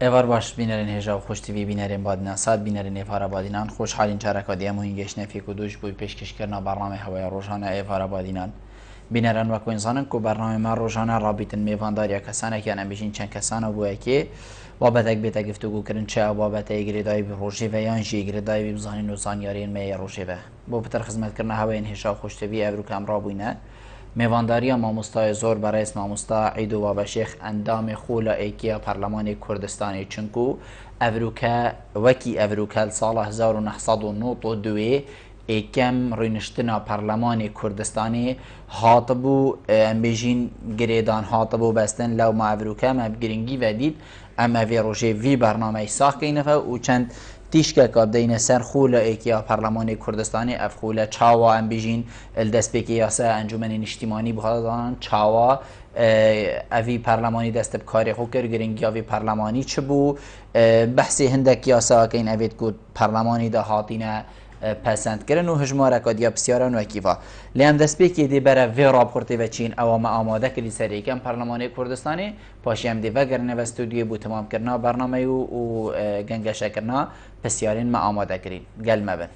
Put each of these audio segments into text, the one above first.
ایوار باش بینرین هجا و خوش تیوی بینرین بادینا ساد بینرین ایوارا بادینان خوش حالین چارکا دیم و هنگش نفی کدوش بوی پیشکش کرنا برنامه هوای روزانه ایوارا بادینان بینران وکو انسانن کو برنامه ما روزانه رابطن میوانداریا کسانه که انا بیشین چند کسانه بوده که بابتک بیتا گفتگو کردن چه بابت ایگریدای به روزی و یا انجی ایگریدای به بزنین و زانیارین می روزی و بابتر خدمت کردن هوای هجا خوش تیوی ابرو کم را بوینه میوانداری ماموستای زور برای اسم ماموستا عیدو بابا شیخ اندام خولا ایکیا پارلمان کردستانی چنکو افروکا وکی افروکا سال 1992 ایکم رینشتنا پارلمان کردستانی هاتبو امبیجین گریدان هاتبو بستن لو ما افروکا ما بگرینگی ودید اما وی روژه وی برنامه ساخت اینفه و چند تیشکه که بدین سر خوله ایکیا پارلمان کردستانی اف خوله چاوا ام بیجین الدست بکی یاسه انجمن اجتماعی بخوادان چاوا اوی پارلمانی دست بکاری خو کرد گرینگی اوی پارلمانی چه بو بحثی هندک یاسه که این اوید کو پارلمانی ده هاتینه پسند کردن و هجماره کدیا بسیاران و کیفا لیم دست بکی دی بره وی راب خورتی و چین اوام آماده کردی سری کم پارلمانی کردستانی پاشی هم دی وگرنه و استودیو بو تمام کردن برنامه و گنگشه کردن بسیارین ما آماده کردین گل مبن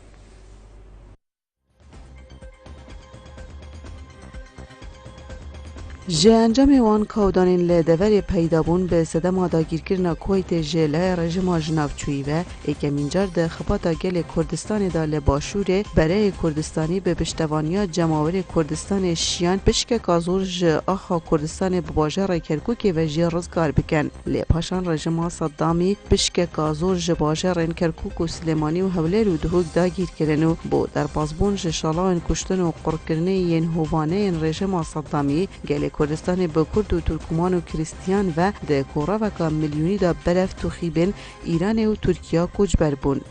جه انجام وان کودانین لدور پیدابون به صدم داگیرکرنا کویت جله رژیم جنافچویی و اکمینجار ده خباتا گل کردستان دا لباشوره برای کردستانی به پشتوانیا جماور کردستان شیان پشک کازور جه آخا کردستان بباجر کرکوک و جه رزگار بکن لپاشان رژیم صدامی پشک کازور جه باجر کرکوک و سلیمانی و هولر و دهوک داگیر کرنو بو در بازبون جه شالاوین کشتن و قرکرنه ین هوانه رژیم صدامی گل کردستان با کرد و ترکمان و کریستیان و ده کورا و که میلیونی دا برف تو خیبن ایران و ترکیه کوچ بربون.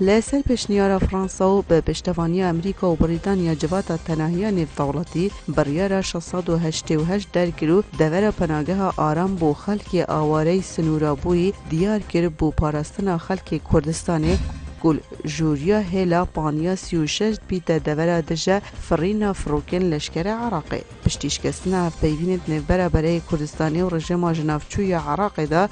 لسر پشنیار فرانسا و به پشتوانی امریکا و بریتانیا جوات تناهی نفت دولتی بریار 688 درکرو دور پناگه آرام بو خلک آواره سنورابوی دیار کرد بو پارستان خلک کردستان گل جوریا هلا پانیا 36 بیت دورا دجا فرینا فروکن لشکر عراقی پشتیش کسنا پیوینت نبرا برای کردستانی و رژیم جنافچوی عراق دا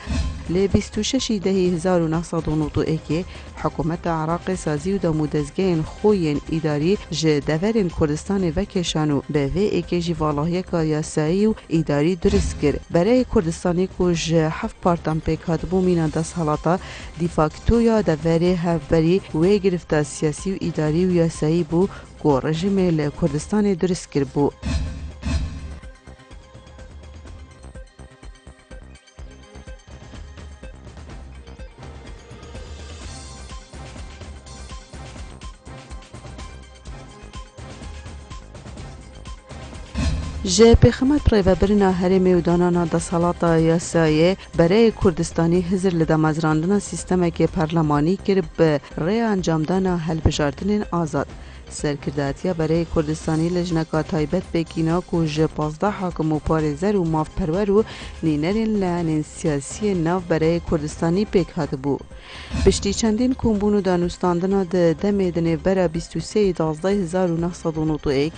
ل 26 دهی 1991 حکومت عراق سازی و دا مدزگین خوین اداری جه دورین کردستان و کشانو به وی ایکیجی والاهی که یاسایی و اداری درست کرد برای کردستانی که جه 7 پارتان پیک هاتبو مینا دست حالاتا دیفاکتو یا دوری هفبری وی گرفت سیاسی و اداری و یاسایی بو که رژیم کردستان درست کرد بو. جه پیخمت پریوبرنا هرمی و دانانا دا سالاتا یاسایه برای کردستانی هزر لدامزراندنا سیستم که پارلمانی کرد به ری انجامدانا حل بجاردن آزاد. سرکرداتیا برای کردستانی لجنکا تایبت بکینا که جه 15 حاکم و پارزر و ماف پرور و نینرین لعنین سیاسی ناو برای کردستانی پیک هات بو. پشتی چندین کمبون و دانستاندنا ده دمیدن برا 23/12/1991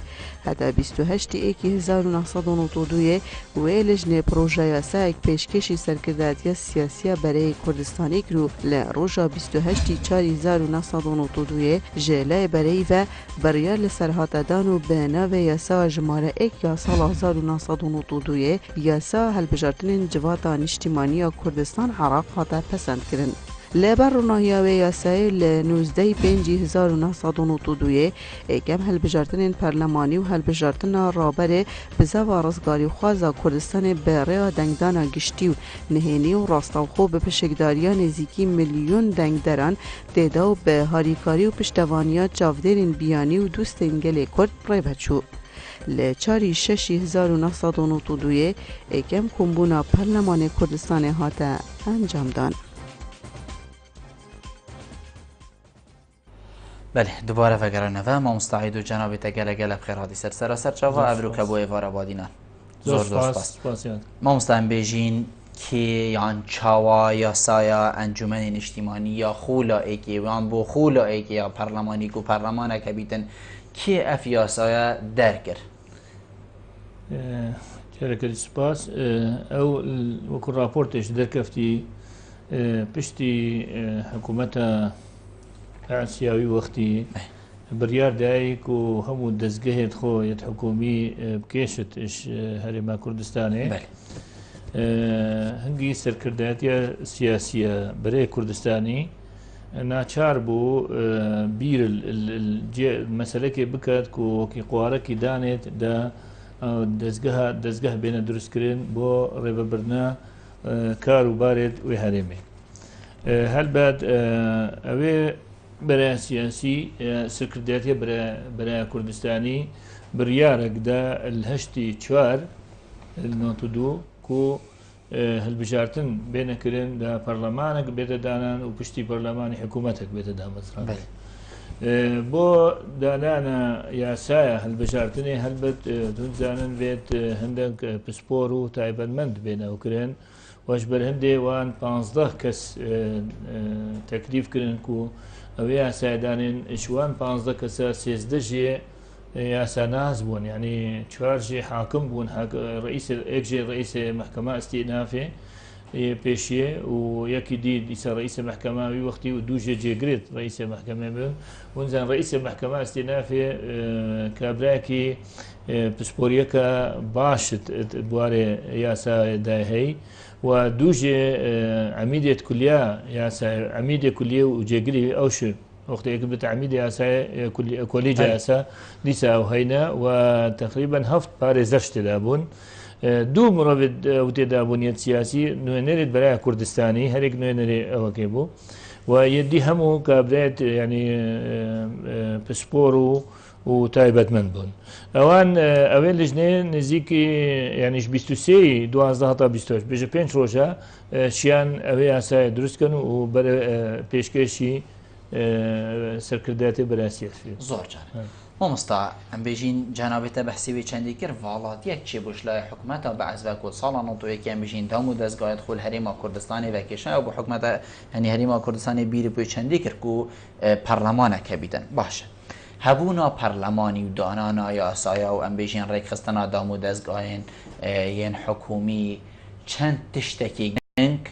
حتی 28/1/1992 و لجنه پروژه یاسا اک پیشکشی سرکرداتیا سیاسی برای کردستانی کرو لروژا 28/4/1992 جله برای و بریار لسرهات دانو به ناو یاسا جماره اک یا سال 1992 یاسا هلبجارتن جواتا اجتماعی کردستان عراق هاتا پسند کرن. لبر روناهیاوی یاسای ل 19/1992 اکم هلبجارتن پارلمانی و هلبجارتن رابر بزاوا رزگاری خوازا کردستان به ریا دنگدانا گشتی و نهینی و راستاوخو به پشکداریا نزیکی میلیون دنگدران دیدا و به هاریکاری و پشتوانیا چاودرین بیانی و دوست انگل کرد پریبچو. ل 4/6/1992 اکم کمبونا پارلمان کردستان هاتا انجام دان. بله دوباره فکرانه و ما مستعد و جناب تگل بخیر هادی سر چاوا ابرو کبو ایوارا بادینا زور دوست ما مستعد بیجین که یان چاوا یا سایا انجمن اجتماعی یا خولا ایکی وان بو خولا ایکی یا پارلمانی کو پارلمانه که بیتن که اف یا سایا درکر شاركة سپاس ئەو وەکو راپۆرتێش دەرکەفتی پشتی حکوومەتە ئاسیاوی وەختی بڕیاردایک و هەموو دەستگەهێت خۆیەت حکومی بکێشت هەرێما کوردستانێ هەنگی سەرکردایەتە سیاسیە بەرەی کوردستانی ناچار بوو بیر مەسەلەکێ بکات و وەکی قوارەکی دانێت دەستگەه بێنە دروستکردن بۆ ڕێبەبردنە کار و بارێت وێ هەرێمێ هەلبەت ئەوێ بەرای سیاسی سەرکردایەتە بەرای کوردستانی بڕیارێکدا هەشتی 4 92 هەلبژارتن بێنەکردن لە پەرلەمانێک بێتە دانان و پشتی پەرلەمانی حکوومەتێک بێتە دامەزران بۆ دانانە یاسایە هەلبژارتنێ هەلبەت دونجانن بێت هەندێک پسپۆر و تایبەتمەند بێنەوەکردن وەش بەر هەندێوان 15 کەس تەکلیفکردن و ئەوێ یاسایدانێن شوان 15 کەسە 13 ژێ یاسا ناز بوون یعنی 4 ژێ حاکم بوون یەکژێ ڕئیسێ محکەمە ئەستێنافێ پێشیە و یەکی دیسە ڕئیسە محکەماوی وەختی و دوو ژێ جێگرێت ڕئیسە محکەمە بن ونزان ڕئیسە محکەمە ئەستێنافێ کابراایەکی پسپۆریەکە باشت بوارێ یاسادای هەی و دووژێ عمیدێت کولیا یاسا عمیدێ کولیە و جێگری ئەوش وەختێک بتعمید یاسای کۆلیج یاسا دیسا و هەینە و تقریبا 7 پارێزەش تێدا بوون دوو مرۆڤێت ئەو تێدا بوونیەت سیاسی نوێنەرێت بەرای کوردستانی هەرێک نوێنەرێ ئەوەکێ بوو و یەدی هەموو کابرایەت ینی پسپۆر و تایبەتمەند بوون ئەوان ئەوێ لژنێ نزیکی یانیش 23 12 تا 28 بێژە 5 ڕۆژە شیان ئەوێ یاسای دروستکەن و پێشکەشی سەرکردایەتی بەرای سیاسی زۆر جار مامۆستا ئەم بێژین جانابێتە بەحسیوی چەندی کرد ڤاڵاتیەک چێ بۆش لای حکوومەتە بە عەزبە کۆ ساڵە نۆتۆیەکیان بژین دام و دەستگایەت خۆل هەرێما کوردستانی ڤەکێشنە بۆ حکوومەتە هەنی هەرێما کوردستانی بیری بۆی چەندی کرد و پەرلەمانەکە بیتن باشە هەبوونا پەرلەمانی و دانانا یاسایە و ئەم بێژین ڕێکخستنە دام و دەستگایەن یەن حکومی چەند تشتێکی گرنگ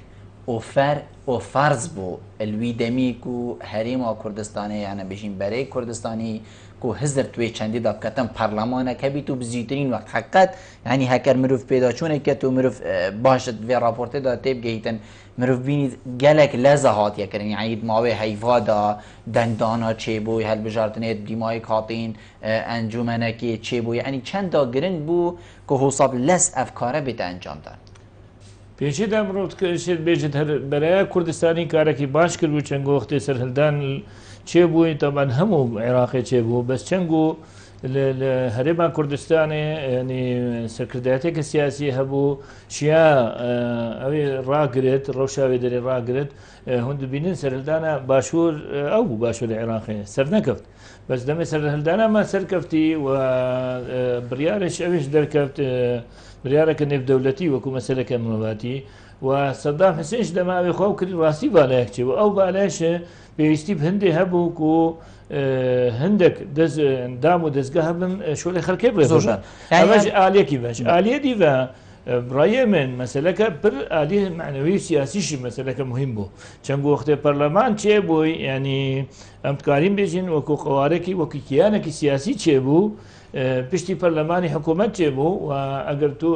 وفرض بو الویدەمی و هەرێما کوردستانی یانە بێژین بەرەی کوردستانی و هزر توی چەندی دا بکەتن پەرلەمانەکە بیت و بزیترین وەقت حقیقەت ینی هەکەر مرۆڤ پێداچوونێکێت و مرۆڤ باشت vê راپۆرتێدا تێبگەیتن مرۆڤ بینیت gelek leze hatiyekirin yani mavê heyva da dengdana çêbû helbijartinê dîmayek hatin encûmenekê çêbû yani çend da giring bû ku hosab les evkare bête encam dan پێشی دا مرۆڤ بێژێت بەرای کوردستانی کارێکی باش کرد و چەند وەختێ سەرهەلدان چێبووی تەبەن هەموو عێراقی چێبوو بەس چەنگ و لە هەرێما کوردستانی ینی سەرکردایەتێکە سیاسی هەبوو شیا ئەوێ ڕاگرێت ڕەوشاوێ دەرێ ڕاگرێت هەند بینن سەرهەلدانە باشوور ئەو بوو باشوور لە عێراقی سەر نەکەوت بەس دەمێ سەرهەلدانەمان سەرکەفتی و بڕیارش ئەوێش دەرکەوت بریارەکە نێودەوڵەتی وەکو مەسەلەکە مرۆڤاتی و سەدام حسێنش دەماوێ خۆ کردی ڕاستی بالایەک چێ و ئەو بالایشە پێویستی هەندێ هەبوو و هەندێک دام و دەستگە هەبن شۆڵی خەڵکێ بڵێ ئەمەش ئالێکی باش ئالێ دیڤە برایە من مەسەلەکە پر ئالی معنەوی سیاسیشی مەسەلەکە مهم بوو چەند وەختێ پەرلەمان چێ بووی ینی ئەم کاریم بێژین وەکو قوارێکی وەکو کیانێکی سیاسی چێ بوو پشتی پەرلەمانی حکوومەت چێبوو و ئەگەر تۆ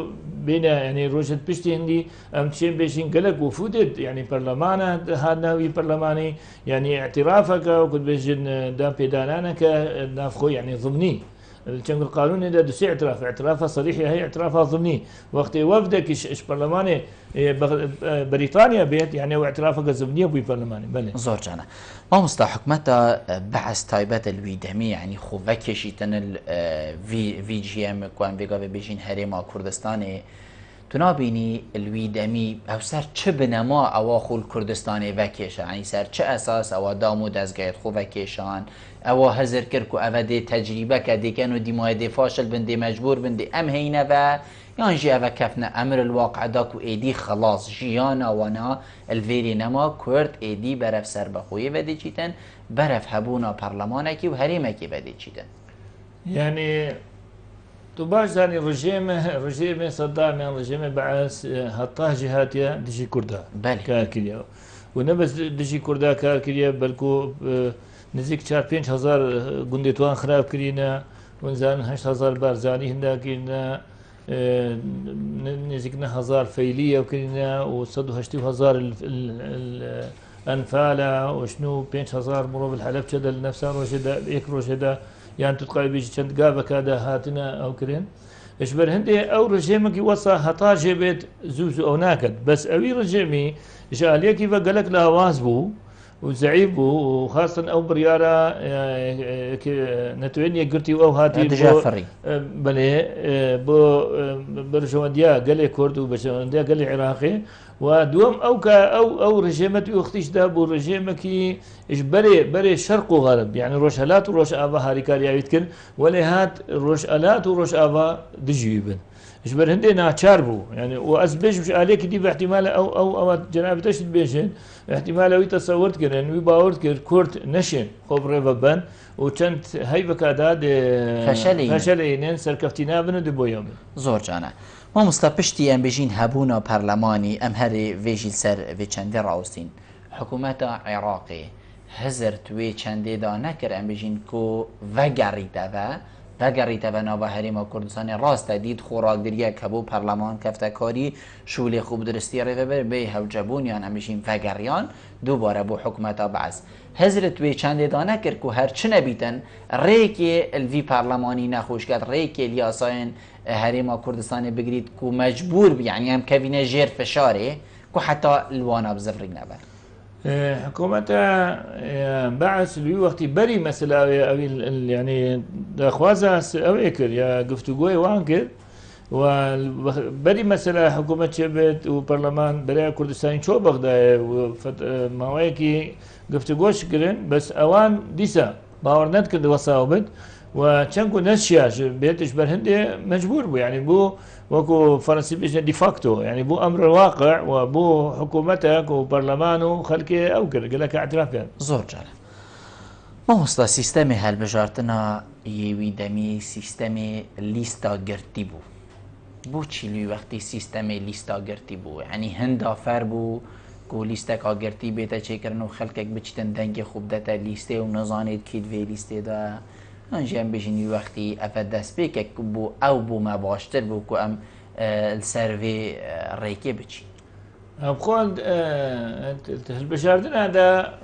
بینە ینی ڕۆژت پشتی هەندی ئەم چێ بێژین گەلک وفودێت ینی پەرلەمانە هاناوی پەرلەمانی ینی اعترافەکە وەکوت بێژن دا پێدانانەکە نافخۆی ینی ضمنی چەند القانون ده دوسي اعتراف صريح هي اعتراف ضمني وقت وفدك ايش برلماني بريطانيا بيت يعني واعترافك ضمني ابو برلماني بله زور جانا ما مستا حكمتها بعث تايبات الويدمي يعني خوفكشيتن في جي ام كوان بيغا بيجين هريما كردستاني تنابيني الويدمي او سر چه بنما او خو الكردستاني وكيشا يعني سر چه اساس او دامو دزگايت خو وكيشان او هزر كركو افدي تجربه كدي كانوا ديما دي فاشل بندي مجبور بندي ام هينا و يعني جي اف كفنا امر الواقع داكو ايدي خلاص جيانا وانا الفيري نما كورد ايدي برف سر بخوي ودي چيتن برف هبونا برلمانكي و هريمكي ودي چيتن يعني تو باش زاني رژیم صدامیان رژیم بعث هەتا جهاتیە دژی کووردا کار کردیەوە و نەبەس دژی کووردا کار کردە بەلکو نزیک 4-5,000 گوندێتوان خراپ کردینە وەنزان 8,000 بارزانی هەنداکردە نزیک 9,000 فەیلی ئەوکردینە و 180,000 ئەنفالە وشنو 5,000 مرۆڤ الحەلەب چەدە لە نەفسا ڕۆژێدا یەک ڕۆژێدا یان توتقای بێژی چەند گاڤەکەدا هاتنە ئەو کرێن ئەش بەر هەندێ ئەو ڕژێمێکی وەسا هەتا ژێبێت زوو ئەو ناکات بەس ئەوی ڕژێمی ژالێکی بە گەلک لە هەواز بوو و زەعیب بوو و خاستن ئەو بڕیارە نەتوێن یەکگرتی و ئەو هاتی بەێ بۆ بەرژەوەندیا گەلێک کورد و بەژەوەندیا گەلی عێراقی و دووەم ئەو ڕژێمەتی وەختیشدا بۆ ڕژێمێکی بەرێ شەرق و غەرب یعنی ڕۆژهەلات و ڕۆژئاوا هاریکاریاویت کرد وەلێ هات ڕۆژئەلات و ڕۆژئاوا دژوی بن اش بر هندي ناچار بو يعني واسبج مش عليك دي باحتمال او جناب تشت بيشن احتمال او تصورت كان وي باورت كورت نشن خبره ببن وكانت هي بكاداد فشلين سركفتينا بن دبويوم زور جانا ما مستپشتي ام بيجين هبونا برلماني ام هري فيجيل سر في چندي راوستين حكومت عراقي هزرت وي چندي دا نكر ام بيجين كو وگري دوا وگریت و ناب هریما کردستان راست دید خوراک دریه که بو پارلمان کفتکاری شولی خوب درستی رو ببر به هوجبونیان همیشین وگریان دوباره بو حکومت بعض هزرت وی چند دانه کرد که هر چه نبیتن ریکی الوی پارلمانی نخوش کرد ریکی لیاساین هریما کردستان بگرید که مجبور یعنی هم کوینه جیر فشاره که حتی الوانا بزفری نبر حكومة بعث لي وقت بري مثلا يعني خوازا او اكر يا قفتوغوي وانكر وبري مثلا حكومة شبت وبرلمان بري كردستان شو بغدا موايكي قفتوغوش كرن بس اوان ديسا باورنت كرد وصاوبت وشنكو نشياش بيتش برهندي مجبور بو يعني بو وكو فرنسي بيجي دي فاكتو يعني بو امر الواقع وبو حكومتك وبرلمانه خلقي او قال لك اعتراف يعني زور جاله ما وصل سيستم هالبجارتنا يوي دمي سيستم ليستا قرتي بو تشيلي وقتي سيستم ليستا قرتي بو يعني هندا فر بو کو لیستک آگرتی بیتا چه کرن و خلقک بچتن دنگ خوب دتا لیسته و نزانید کید وی لیسته دا انجام بجنی وقتی افد دست بیک بو او بو ما باشتر بو کو ام السروی ریکه بچی بخوند البشاردن هذا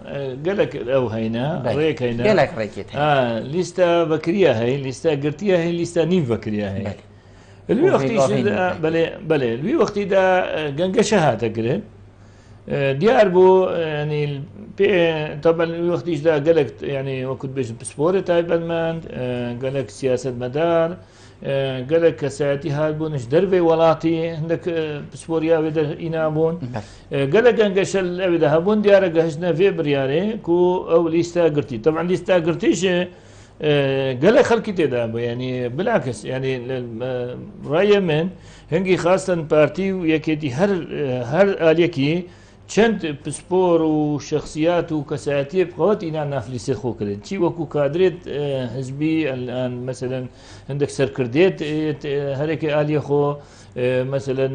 قالك او هينا ريك هينا قالك ريكت ليستا بكريه هي ليستا قرتيه هي ليستا نيف بكريه هي الوي وقتي بلي الوي وقتي دا قنقشه هذا قرن ديار بو يعني طبعا الوقت ده قالك يعني وكنت بيش بسبوري تايبلمان قالك سياسة مدار قالك كساعتي هالبونش دربي ولاتي عندك بسبوريا وده ينامون قالك انقش الأبدا هبون ديار قهجنا في برياري كو او ليستا قرتي طبعا ليستا قرتيش قالك خلقي تدابو يعني بالعكس يعني رأي من هنجي خاصة بارتي ويكيتي هر آليكي چند پسپور و شخصيات و كساتي بقوات إنا نافلي سرخو كرين چي وكو كادريت حزبي الآن مثلا عندك سركرديت هريك آلية خو مثلا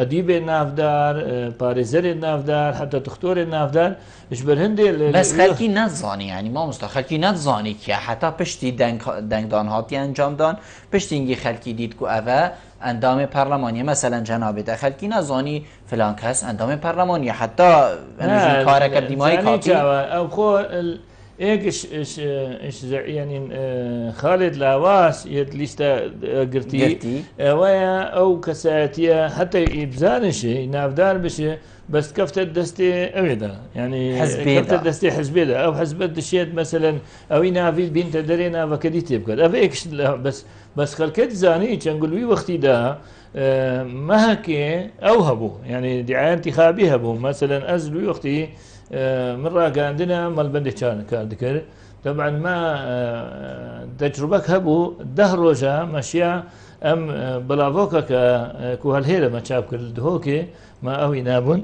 أديب النافدار باريزر النافدار حتى دكتور النافدار اشبر هندي بس خلقي نتزاني يعني ما مستحيل خلقي نتزاني كي حتى بشتي دنگ دان هاتي انجام دان بشتي انجي خلقي ديد كو اوه اندام برلمانية مثلا جنابه ده خلقي نتزاني فلان كس اندام برلمانية حتى كارك الدمائي كاتي او خو ايش يعني خالد لاواس يد ليستا قرتي ويا او كساتيا حتى يبزان شيء نافدار بشي بس كفت الدستي اويدا يعني كفت الدستي حزبيدا او حزبت الشيء مثلا او ينافي بنت درينا فكدي تبقى افيكش بس خلكت زاني نقول وي وقتي ده ما هكي اوهبوا يعني دعايه انتخابي هبوا مثلا ازلوا وقتي مرة عندنا مال كان ذكر طبعا ما تجربك هبو دهروجا ماشيا ام بلافوكا كو هالهيله ما شاف كل دهوكي ما او ينابون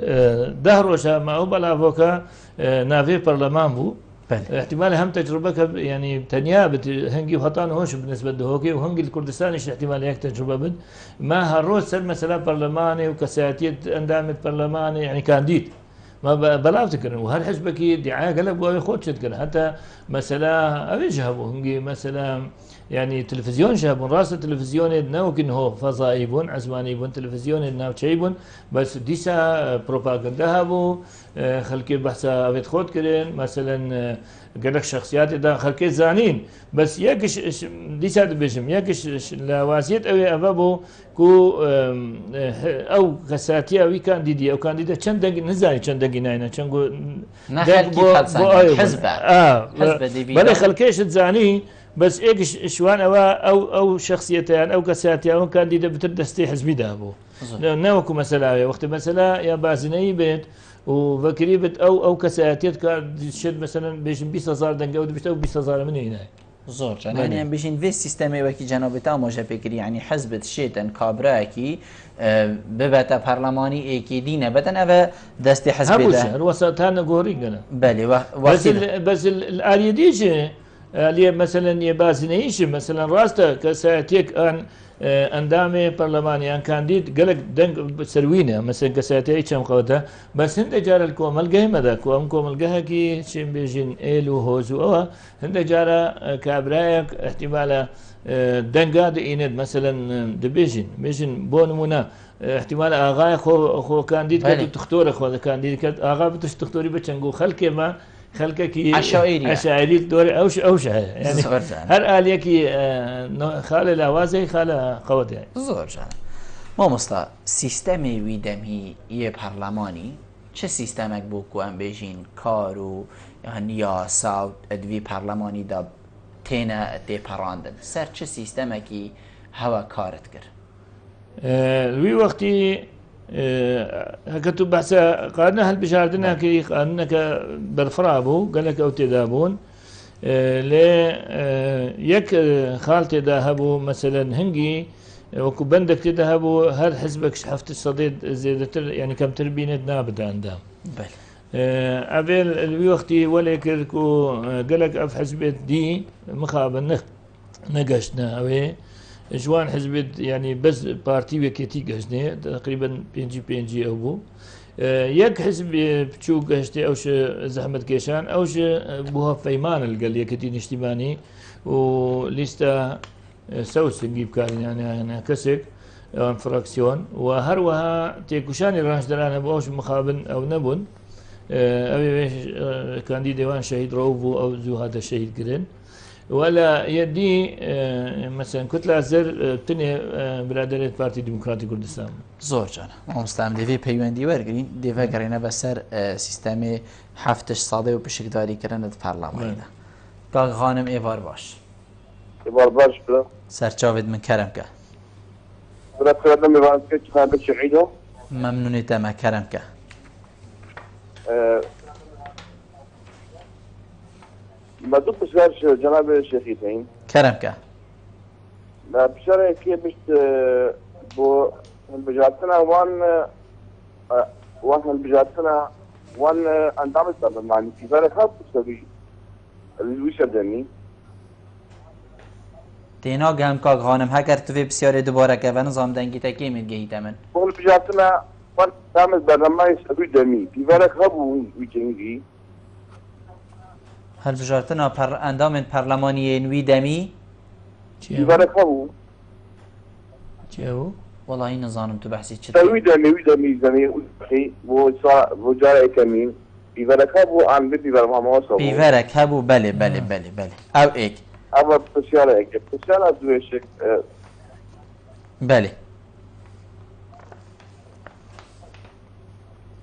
دهروجا ما او بلافوكا نافي برلمان بو احتمال هم تجربة يعني تنيا هنجي وهطان هوش بالنسبة لهوكي وهنجي الكردستان احتمال هيك تجربة بد ما هالروز سر مثلا برلماني وكساتية أندامة برلماني يعني كانديد ما بلا تكن وهالحزب أكيد دعاية قلب ويخوت تكن حتى مثلا أبي جهبوا هنجي مثلا يعني تلفزيون شابون راس التلفزيون ناو كنه فضائيبون عزمانيبون تلفزيون ناو شيبون بس ديسا بروباغندا هابو خلكي بحثا أبيت خود كرين مثلا قالك شخصيات إذا خلكي زانين بس ياكش ديسا دبجم ياكش لواسيت أو أبابو كو أو كساتي أو كانديدي أو كانديدا كان دق نزاي كان دقيناينا كان جو حزب بلا خلكيش تزاني بس ايش شوان او شخصيتين او كساتي او كانديدا بتردستي حزبي دابو ناوكو مثلا وقت مثلا يا بازني بيت وفكري بت او كساتيت شد مثلا بيش 20000 دنگه او بيش 20000 من هنا زور يعني بيجين في سيستم وكي جناب تامو جابكري يعني حزب شيتن كابراكي ببتا برلماني ايكي دينا بدن اف دستي حزب ده الوسط هنا غوريغنا بله بس الاليه ديجي اللي مثلا يبازنيش مثلا راسته كساتيك ان اندامي برلماني ان كانديد قالك دنق سروينه مثلا كساتي كم قوته بس هند جار الكومل قيمه ذا كومل قهكي شين بيجين ايلو هوزو او هند جار كابرايك احتمال دنقاد ايند مثلا دبيجن بون منا احتمال اغاي خو كانديد كنت تختار خو كانديد اغا بتش تختاري بتشنقو خلكي ما خلكي عشائري دوري اوش يعني هر آليكي خاله لوازي خاله قوت يعني زور جان ما مستا سیستمی ویدمی یه پارلمانی چه سیستمک بوکو ام بیجین کارو یا ساوت ادوی پارلمانی دا تینا دی پراندن سر چه سیستمکی هوا کارت کر وی وقتی هكتو بحث قادنا هالبشاردنا كي قادنا برفرابو قالك او تدابون يك خالتي ذهبوا مثلا هنجي وكو بندك تذهبوا هل حزبك شحفت الصديد زيادة يعني كم تربينة نابد عندها أبيل الوقتي ولا كركو قالك أف حزبت دي مخابن نقشنا أوي جوان حزبت يعني بس بارتي وكيتي قشنا تقريبا بينجي أو بو يك حزب بتشو قشتي أوش زحمة كيشان أوش بوها فيمان القل يكتين اجتماعي وليستا سوس نجيب كان يعني أنا كسك فراكسيون وهروها تيكوشاني راش دران بوش مخابن أو نبون أبي كان دي ديوان شهيد روفو أو زو هذا الشهيد كرين ولا يدي مثلا كتلة الزر تني برادرية بارتي ديمقراطي كردستان زور جانا ما مستعمل ديفي بيواندي ورقرين ديفا قرينا بسر سيستمي حفتش صادي وبشكداري كرنا البرلمان قاق خانم ايفار باش ايفار باش بلا سرچاوید من كرمك بلا تقدم ايفار كيف خابت شعيدو ممنوني تما كرمك ما دوت بسرش جناب الشيخين كرمك لا بشرع كي بشت بو البجاتنا وان البجاتنا وان اندامت برلماني في بالك خاص تسوي الويش الدني تینا گم کاغ خانم هگر تو بسیار دوباره که و نظام دنگی تکی میگهید من بو البجاتنا وان اندامت برلماني سوي دمي في بالك خبو ويجنجي هل بجارتنا اندام پرلمانی نوی دمی في بالك خبو چیو والله نظام تو بحثی چه سوي دمي و جاري كمين في بالك خبو عن بدي برما موصل بیورک هبو بله او ایک اما بسیاره دوشک بله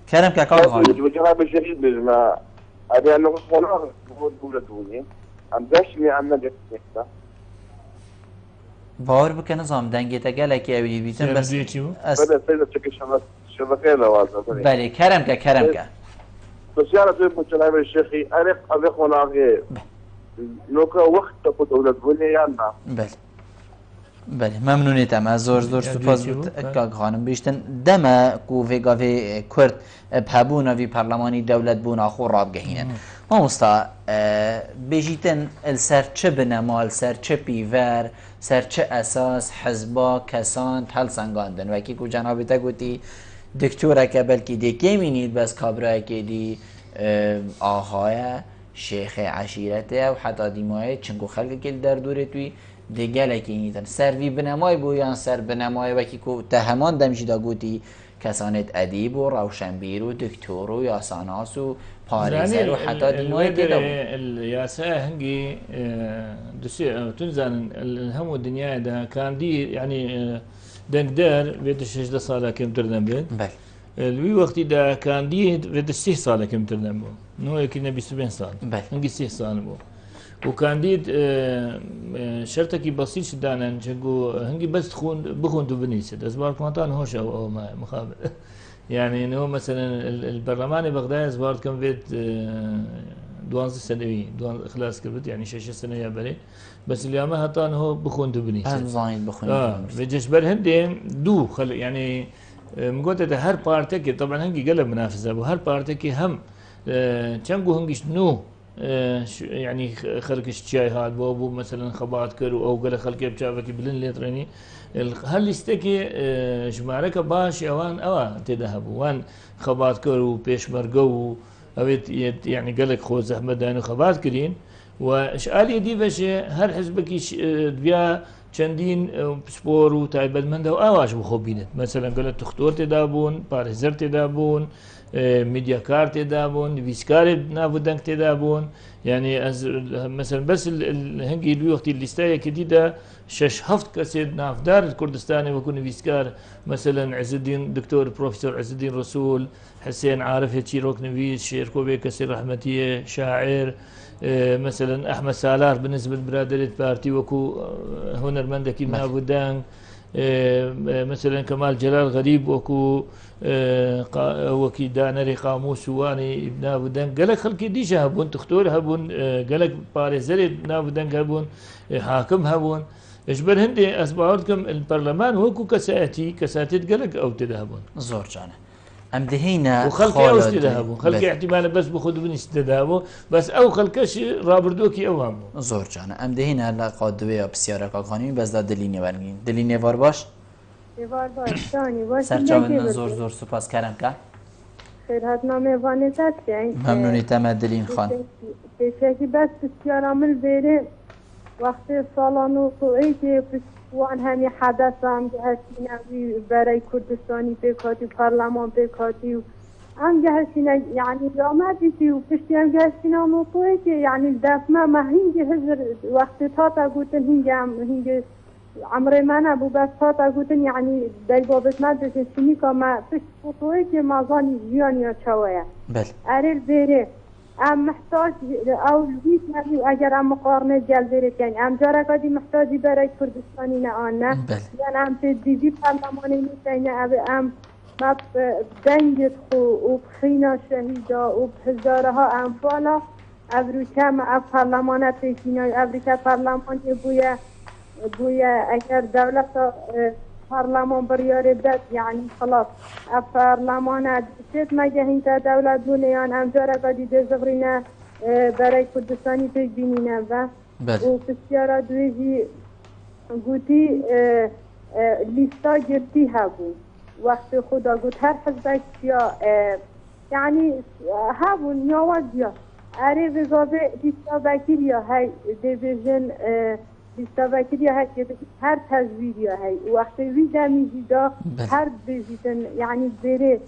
کرم که کاغ خانم جناب الشهيد بجمع هذه أنه خلاص بقول دوني عم دشني عم نجح نحتا باور بکن نظام دنگی تا گله که اوی بیتن بس بله سيدة تشكي شبكة لوازة بله کرم که بسيارة دوي جناب الشيخي أريق أبيق وناغي لوكا وقت تقود أولاد بولي يانا بله ممنونیتم از زور سپاس بود کاغ خانم بیشتن دم کو ویگاوی کرد بهبونا وی پارلمانی دولت بونا خو راب گهینن مامۆستا بێژیتن السەر چ بنەما سەر چ پیڤەر سەر چ ئەساس حزبا کەسان هەڵسەنگاندن وەکی و جەنابێتە گوتی دکتۆرەکە بەلکی دێکێمینیت بەس کابراایەکێدی ئاهایە شێخێ عشیرەتەیە و حتا دیمایە چنگو خەلکێک دەردورێت توی دێگەلێکی نیتن سەروی بنەمای بۆ یان سەر بنەمای وەکی و تەهەمان دەمژیدا گوتی کەسانێت ئەدیب و ڕەوشەمبیر و دکتۆر و یاساناس و پارێزەر و حتا دیمای تێدا یاسا هەنگی تونزانن هەموو دنیادا کاندی ینی دەنگدەر بێتە 16 ساڵە کەمتر دەبێت لوی وەختیدا کاندید بێتە 30 ساڵە کەمتر دەبوو نۆیەکی نە 25 ساڵ هەنگی 30 ساڵ بوو و کاندید شەرتێکی بەسیط دانان چەگو هەنگی بەست بخۆن و بنویسێت ئەزبارکۆنتان هۆش ئەو مخابل يعني انه مثلا البرلمان بغداد زبارت كم بيت 12 سنوي خلاص كبت يعني 6 سنه يا بري بس اليوم هطان هو بخون تبني زاين بخون بجش برهندين دو خل يعني مقولت هر بارتك طبعا هنجي قلب منافسه وهر بارتك هم تشانجو هنجيش نو يعني خلق الشاي هاد بابو مثلا خبات كرو او قال خلق بشافك بلن لترني هل يستكي جمارك باش اوان تذهبوا وان خبات كرو بيش مرقو اويت يعني قال لك خو زحمه دانو خبات كرين واشالي دي باش هر حزبك بيا چندين سبور وتايبل من دو اواش بخوبينت مثلا قال تختور تدابون بارزر تدابون ميديا كارت تدابون فيسكار نافودنك تدابون يعني مثلا بس هنجي الوقت الليستايه كديده 6-7 كسيد نافدار الكردستاني وكون فيسكار مثلا عز الدين دكتور بروفيسور عز الدين رسول حسين عارف تشيروك نفيس شيركوبي كسير رحمتيه شاعر مثلا احمد سالار بالنسبه لبرادريه بارتي وكو هنرمندكي نافودان مثلا كمال جلال غريب وكو وكي دانري قاموس واني ابن ودن قالك خلقي ديجا هبون تختور هبون قالك باريزري ابن ودن هبون حاكم هبون اجبر هندي اسبوعكم البرلمان وكو كساتي قالك او تذهبون زور جانا ام دهينا وخلقي او تذهبون خلقي احتمال بس بخذ بن استذهبوا بس او خلقش رابردوكي او هم زور جانا ام دهينا لا قادويه بسياره كاخاني بس دليني برگين دليني وار باش وار باش ثاني باش سرچاوندن زور سپاس کردم که خیر نامه وانتات يعني ممنونی تمدلین خان بشكل بس بسيارامل بيري وقت سالانو قويتي وان همي حدثام جهشينا برای كردستاني بكاتي برلمان بكاتي ام جهشينا يعني رامدتي وبشتي ام جهشينا نوطويتي يعني الدفمة ما هنجي هزر وقت تاتا قوتن هنجي عمري ما انا ابو بس تاتا قوتن يعني داي بابت مدرسة شنيكا ما فش فوتويتي ما ظاني جيان يا شوية بل اريل بيري ام محتاج او الويت نبي اگر ام مقارنه جل بريت يعني ام جاركادي محتاجي برای كردستاني نانا يعني ام تديدي برلماني نتاينا ام ما بدنجت خو وبخينا شهيدا وبهزارها انفالا ابروكا ما برلمانات بيشينا ابروكا برلمان بويا اگر دولت برلمان بريار بدت يعني خلاص برلمان ست مجهين تا دولت بونيان ام جاركادي دزغرينا برای كردستاني بيبينينا و بسيارة دويجي قوتي ليستا جرتي هابو وقت خدا قلت هر حزبك يا يعني هابون يا وديا اري وزابه ليستا بكيريا هاي ديفيجن ليستا بكيريا هاي هر تزوير يا هاي وقت ويدا ميجيدا هر بيجيدن يعني بيري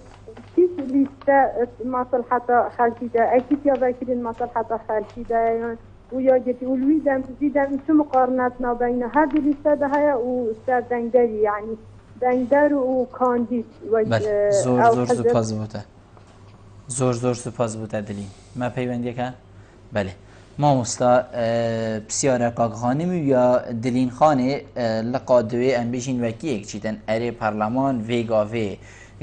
كيف ليستا مصلحة خالتي دا اكيد يا بكيرين مصلحة خالتي دا يعني ويا جتي والويدم زيدم شو مقارنتنا بين هذه الاستاذ هاي واستاذ دنگدري يعني دنگدر وكانديد زور سپاس بوده زور سپاس بوده دلی ما پیوندی که بله ما مستا بسیار کاغخانم یا دلین خانه لقادوی ام بیشین وکی یک چیدن اره پارلمان ویگاوی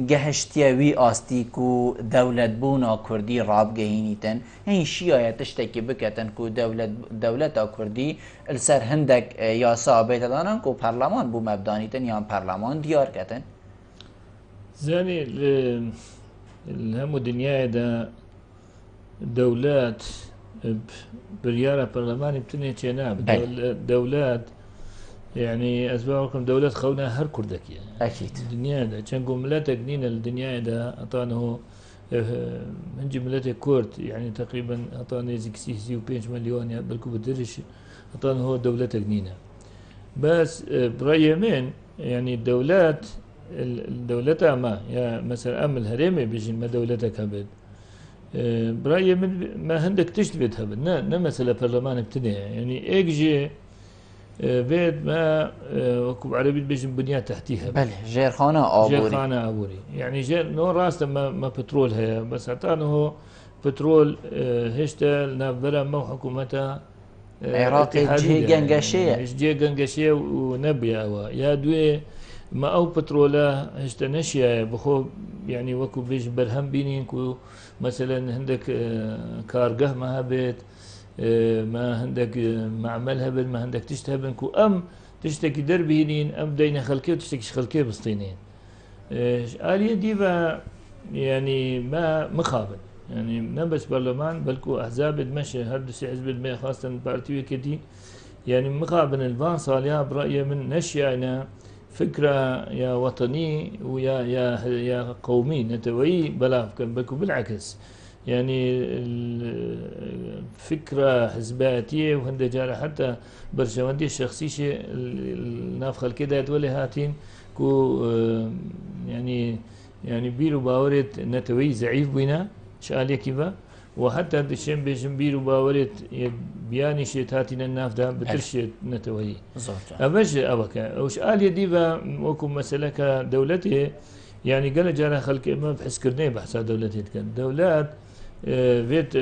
گهشتیا وی آستی کو دولت بونا کردی راب گهینیتن این شیایت تشتکی بکتن کو دولت کردی السر هندک یا ثابت دانن کو پارلمان بو مبدانیتن یا پارلمان دیار کتن زاني الهم دنيا دا دەولات بریارە پەرلەمانی بتنێ چێ نابێت دەولات يعني ئەزباوەکەم دەولەت خەونە هەر کوردەکیە دنیادا چەند ملەتێک نینە لە دنیادا ئەتانەوە هەنجی ملەتێک کورد يعني تقریبا ئەتان نێزیک 35 ملیۆن یا بەلکو بەدرش ئەتان هۆ دەولەتێک نینە بەس بڕای من يعني الدولة ما يا مثلا أم الهرم بيجي ما دولتك هبد برأيي من ما عندك تشتبه هبد نا مثلا برلمان ابتدائي يعني اجي بيت ما وكب عربي بيجي بنيات تحتيها بله جيرخانة عبوري جيرخانة عبوري يعني نو راس ما بترول هي بس عطانه هو بترول هشتا نافبرا مو حكومتها عراقي جي جنجاشية جي جنجاشية ونبيا يا دوي ما أو بترولا هشتا نشيا بخو يعني وكو بيج برهم بينين كو مثلا عندك كارجه ما هبت ما عندك معمل هبل ما عندك تشتهبن كو أم تشتكي دربينين أم دينا خلكي وتشتكي خلكي بسطينين آلية ديبا يعني ما مخابن يعني نبس برلمان بلكو أحزاب دمشق هردسي حزب المية خاصة بارتيوي كدي يعني مخابن الفان صاليا برأيي من نشيانا فكرة يا وطني ويا يا قومي نتوي بلا بلكو بالعكس يعني الفكرة حزباتية وهند جارة حتى برشواندي الشخصية النافخة كده تولي هاتين كو يعني بيرو باورت نتوي زعيف بينا شالية كيفا وحتى الشيء بيجن بيرو باورت بياني شيء هاتين الناف ده بترشيت نتوي أبش أبكا وش قال يديبا وكم مسألة كدولته يعني قال جارة خلق ما بحس كرني بحسها دولته كان دولات فيت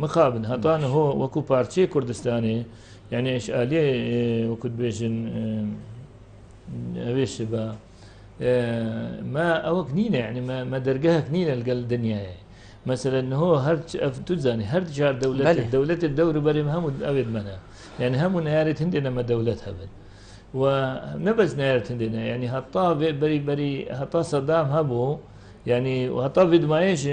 مقابل هطان هو وكو بارتشي كردستاني يعني ايش آلية وكد بيجن ايش با ما اوك نينا يعني ما درجها كنينة لقال الدنيا مثلا هو هر تزاني هر جار دولة الدور بريم هم أبد منها يعني هم نيارت هندنا ما دولتها بد ونبز نيارت هندنا يعني هطا بري هطا صدام هبو يعني وهطا في دمايش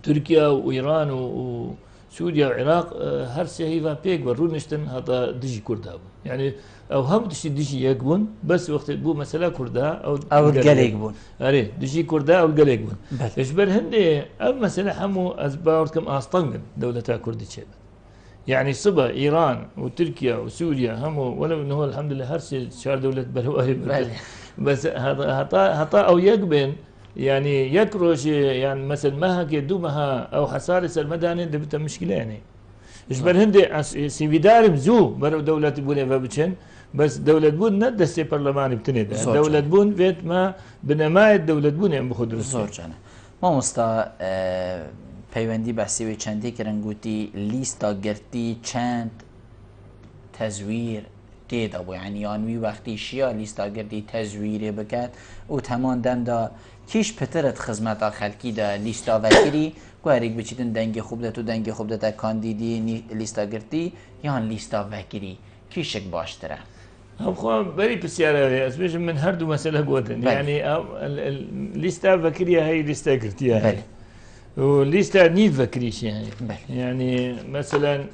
تركيا وإيران وسوريا والعراق هر سهيفا بيك برونشتن هطا دجي كردها يعني او هم دجي يقبون بس وقت بو مسألة كردا او القليقبون اري دجي كردا او القليقبون اشبر هندي ام مسألة همو ازباورتكم اسطنقن دولتا كردي تشيبت يعني صبا ايران وتركيا وسوريا همو ولو انه هو الحمد لله هرسي شار دولة بلوائي بس هطا او يقبن يعني يكروش يعني مثل ما هك يدومها او حصارس المدني دبت مشكلة يعني اشبر هندي سيفيدار مزو برو دولة بوني فابتشن بس دولة بون ندسي برلمان بتني دولة بون فيت ما بنماية دولة بون ام بخود زور جانا ما مستا پیوندی بحثی و چندی کرن گوتی لیستا گرتی چند تزویر تيدا بو يعني يانوي وقتی شيا لیستا گرتی تزویری بکد و تمان دم دا کیش پترت خدمت خلکی دا لیستا وکری گوهریک بچیدن دنگ خوب ده تو دنگ خوب ده تا کاندیدی لیستا گرتی یان لیستا وکری کیشک باشتره هم خوام بري بسيارة اسمش من هردو مسألة قوتن يعني الليستا فكرية هي ليستا كرتيها هي وليستا نيف فكريش يعني مثلا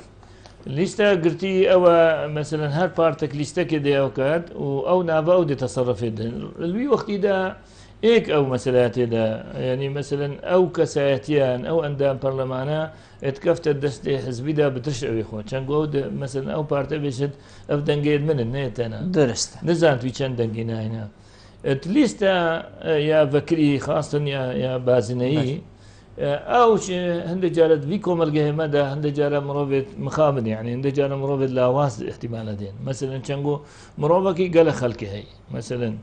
ليستا قرتي او مثلا هر بارتك ليستا كده او كاد او نافا او دي تصرفت الوي وقت ده ايك او مسألات ده يعني مثلا او كساتيان او اندام برلمانا اتكفت الدستي حزبي ده بترشع يخوان كان قود مثلا او بارتا بيشد افدن قيد من النيت انا درست نزانت في كان دنقينا هنا اتليستا يا فكري خاصة يا بازني او هند جارت فيكم القه مدى هند جارة مروبت مخابن يعني هند جارة مروبت لاواس احتمالاتين مثلا كانقو مروبكي قال خلقي هي مثلا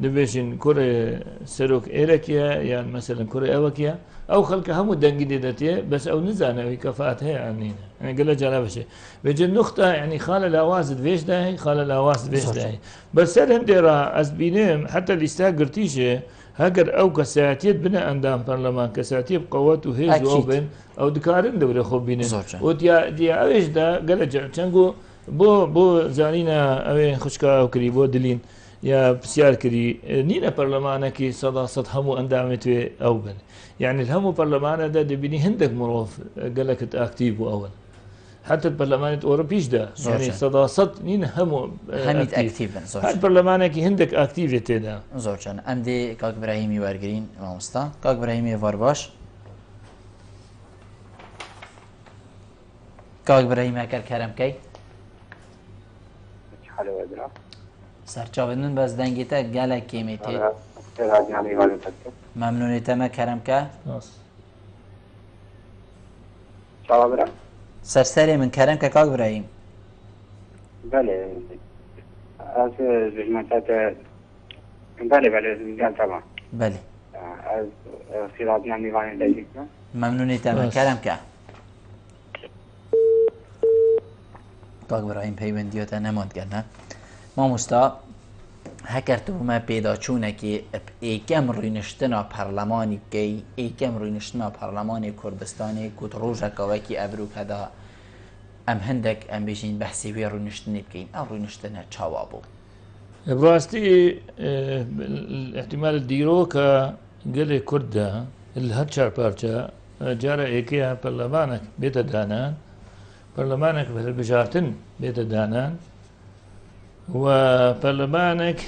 دبيشن كوري سروك إيركيا يعني مثلا كوري أوكيا أو خلق هم دنجدي دتيه بس أو نزانة وكفاءتها عنينا يعني قال جرى بشيء بيجي النقطة يعني خال الأواسد فيش داهي خال الأواسد فيش داهي بس سلهم ديرا أسبينهم حتى اللي استاجر تيجي هاجر أو كساتيت بنا أندام برلمان كساتيت قوات وهيز وأوبن أو دكارن دوري خوبينه وديا أويش دا قال جرى تنقو بو زانينا أوين خشكا أو كريبو دلين یا پرسیارکردی نینە پەرلەمانێکی سەد هەموو ئەندامێتوێ ئەو بن یعنی هەموو پەرلەمانەدا دەبینی هەندێک مرۆڤ گەلەکت ئاکتیڤ بوو ئەوەن حتى البرلمانات أوروبيشدا يعني صداصت نين همو هميت أكتيفن هاد برلمانك هندك أكتيفيتي دا زورجان أمدي كاك إبراهيمي وارجرين مامستا كاك إبراهيمي فارباش كاك إبراهيمي أكر كرم كي حلو ادرا سرچاوندن بس دنگيتا گلك كيميتي ممنونيتا ما كرم كا شاو سرسري من كرم كاك إبراهيم بله از زحمتات بله تمام بله از خلال يعني غاية دقيقة ممنونيتا ما كرم كا كاك إبراهيم پەیوەندیۆتە نەمۆندگەنە مامۆستا هەکەرتە بوومە پێداچوونێکی ئێکەم ڕووینشتنە پەرلەمانی بکەی ئێکەم ڕووینشتنە پەرلەمانی کوردستانی کوت ڕۆژەکەوەکی ئەبروکەدا ئەم هەندێک ئەم بێژین بەحسی وێ ڕوونشتنی بکەین ئەم ڕوونشتنە چاوا بوو بڕاستی احتیمال دیرۆکە گەلێک کوردە هەر چار پارچە جارە ئێکەیە پەرلەمانێک بێتە دانان پەرلەمانێک بەهەڵبژارتن بێتە دانان و پەرلەمانێک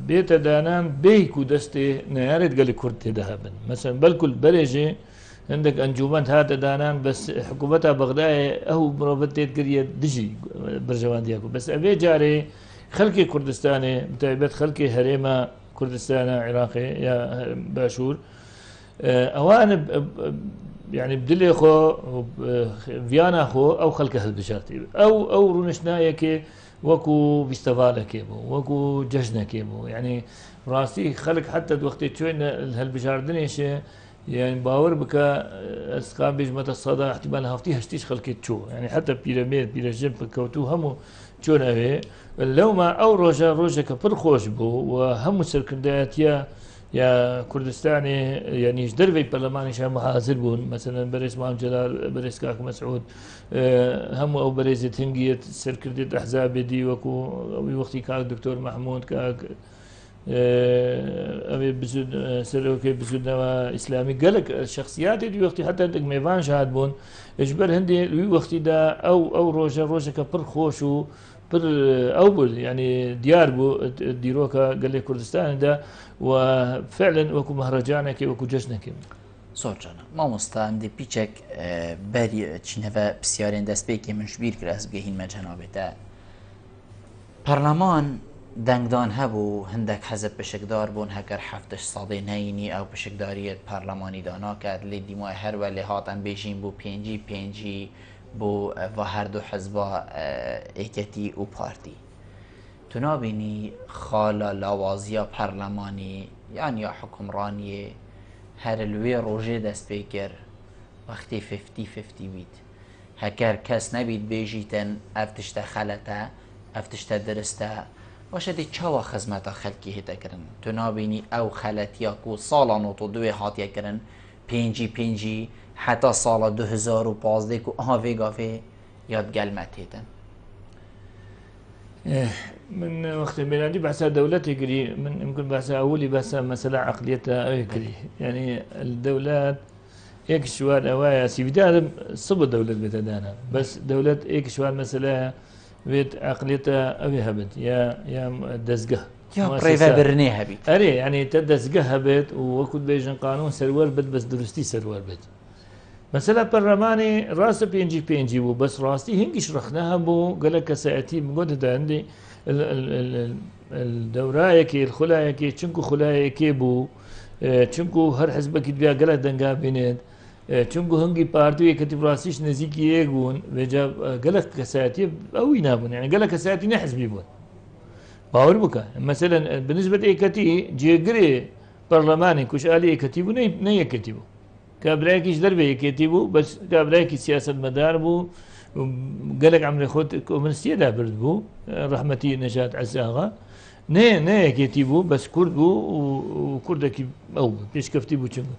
بێتە دانان بێیک و دەستێ نەیارێت گەلی کورد تێدا هەبن مەسەن بەلکل بەرێژێ هەندێک ئەنجومەند هاتە دانان بەس حکوومەتە بەغدایە ئەو مرۆڤەت تێت کردیە دژی بەرژەوەندیاکو بەس ئەوێ جارێ خەڵکی کوردستانێ بتایبەت خەڵکی هەرێمە کوردستانە عێراقی یا باشوور ئەوانە يعني بدلي خو فيانا خو او خلق هالبشارتي او رونشنايا كي وكو فيستيفالا كيبو وكو جشنا كيبو يعني راسي خلق حتى وقت تشوين هالبشاردني شيء يعني باور بك اسقام بيجمة الصدى احتمال هفتي هشتيش خلقت شو يعني حتى بيراميد بيرجم كوتو همو شون اوي لو ما او روجا كبر خوش بو وهمو سركندات يا كردستاني يعني دربي برلماني شام حاضر بون مثلا بريس مام جلال بريس كاك مسعود هم او بريز تنجيت سركردت احزاب دي وكو وقتي كاك دكتور محمود كاك ابي بزود سلوكي بزود اسلامي قالك الشخصيات دي وقتي حتى ميفان شهاد بون اجبر هندي وقتي دا او روجا كبر خوشو بر أول يعني ديار بو ديروكا قال لي كردستان ده وفعلا وكو مهرجانك وكو جشنك زۆرجانە مامۆستا ئەم دێ پیچێک بەری چینەوە پرسیارێن دەست پێکی من شبیر کرد ئەس بگەهینمە جەنابێتە پەرلەمان دەنگدان هەبوو هەندێک حەزب پشکدار بوون هەگەر هەفتش ساڵێ نەینی ئەو پشکداریت پەرلەمانی داناکات لێ دیمای هەروە لێ هاتەن بێژین بوو پێنجی بۆ بە هەردوو حەزبە ئێکەتی و پارتی تو نابینی خاڵە لاوازیە پەرلەمانی یان یا حکومڕانیە هەر لوێ ڕۆژێ دەست پێ کرد وەختی 50-50 بیت هەکەر کەس نەبیت بێژیتن ئەف تشتە خەلەتە ئەف تشتە درستە باشەتی چاوە خزمەتە خەلکی هێتەکردن تو نابینی ئەو خەلەتیە و ساڵە 92 هاتیەکردن پێنجی حتى ساڵە 2015 و ئاها گافێ یاد گەلمەت هێتن من وقت ميلادي بحث دولتي كري من يمكن بحث أولي بحث مسألة عقليتها أي كري يعني الدولات إيك شوال أوايا سيفيدا صب الدولة بتدانا بس دولة إيك شوال مسألة بيت عقليتها أوي هبت يا دزقة يا بريفا برني هبت أري يعني تدزقة هبت وكل بيجن قانون سروال بد بس درستي سروال بد مثلا برلماني راس بينجي بو بس راستي هنجش رخناها بو قالك ساعتي بقول عندي الدورايكي الخلايكي تشنكو خلايكي بو تشنكو هر حزبك بيا قالك دنقا بينات تشنكو هنجي بارتي كتب راسيش نزيكي يقون وجاب قالك ساعتي اوي نابون يعني قالك ساعتي نحزبي بون باور بك مثلا بالنسبه ايكتي جيجري برلماني كوش الي ايكتي بو ني كتبو كابراكيش دربي كتبو بس كابراكي سياسة مدار بو قالك عمري خود كومنستية دا برد بو رحمتي نجاة عزاغا نه كتبو بس كرد بو وكردكي او بيش كفتي بو چنگو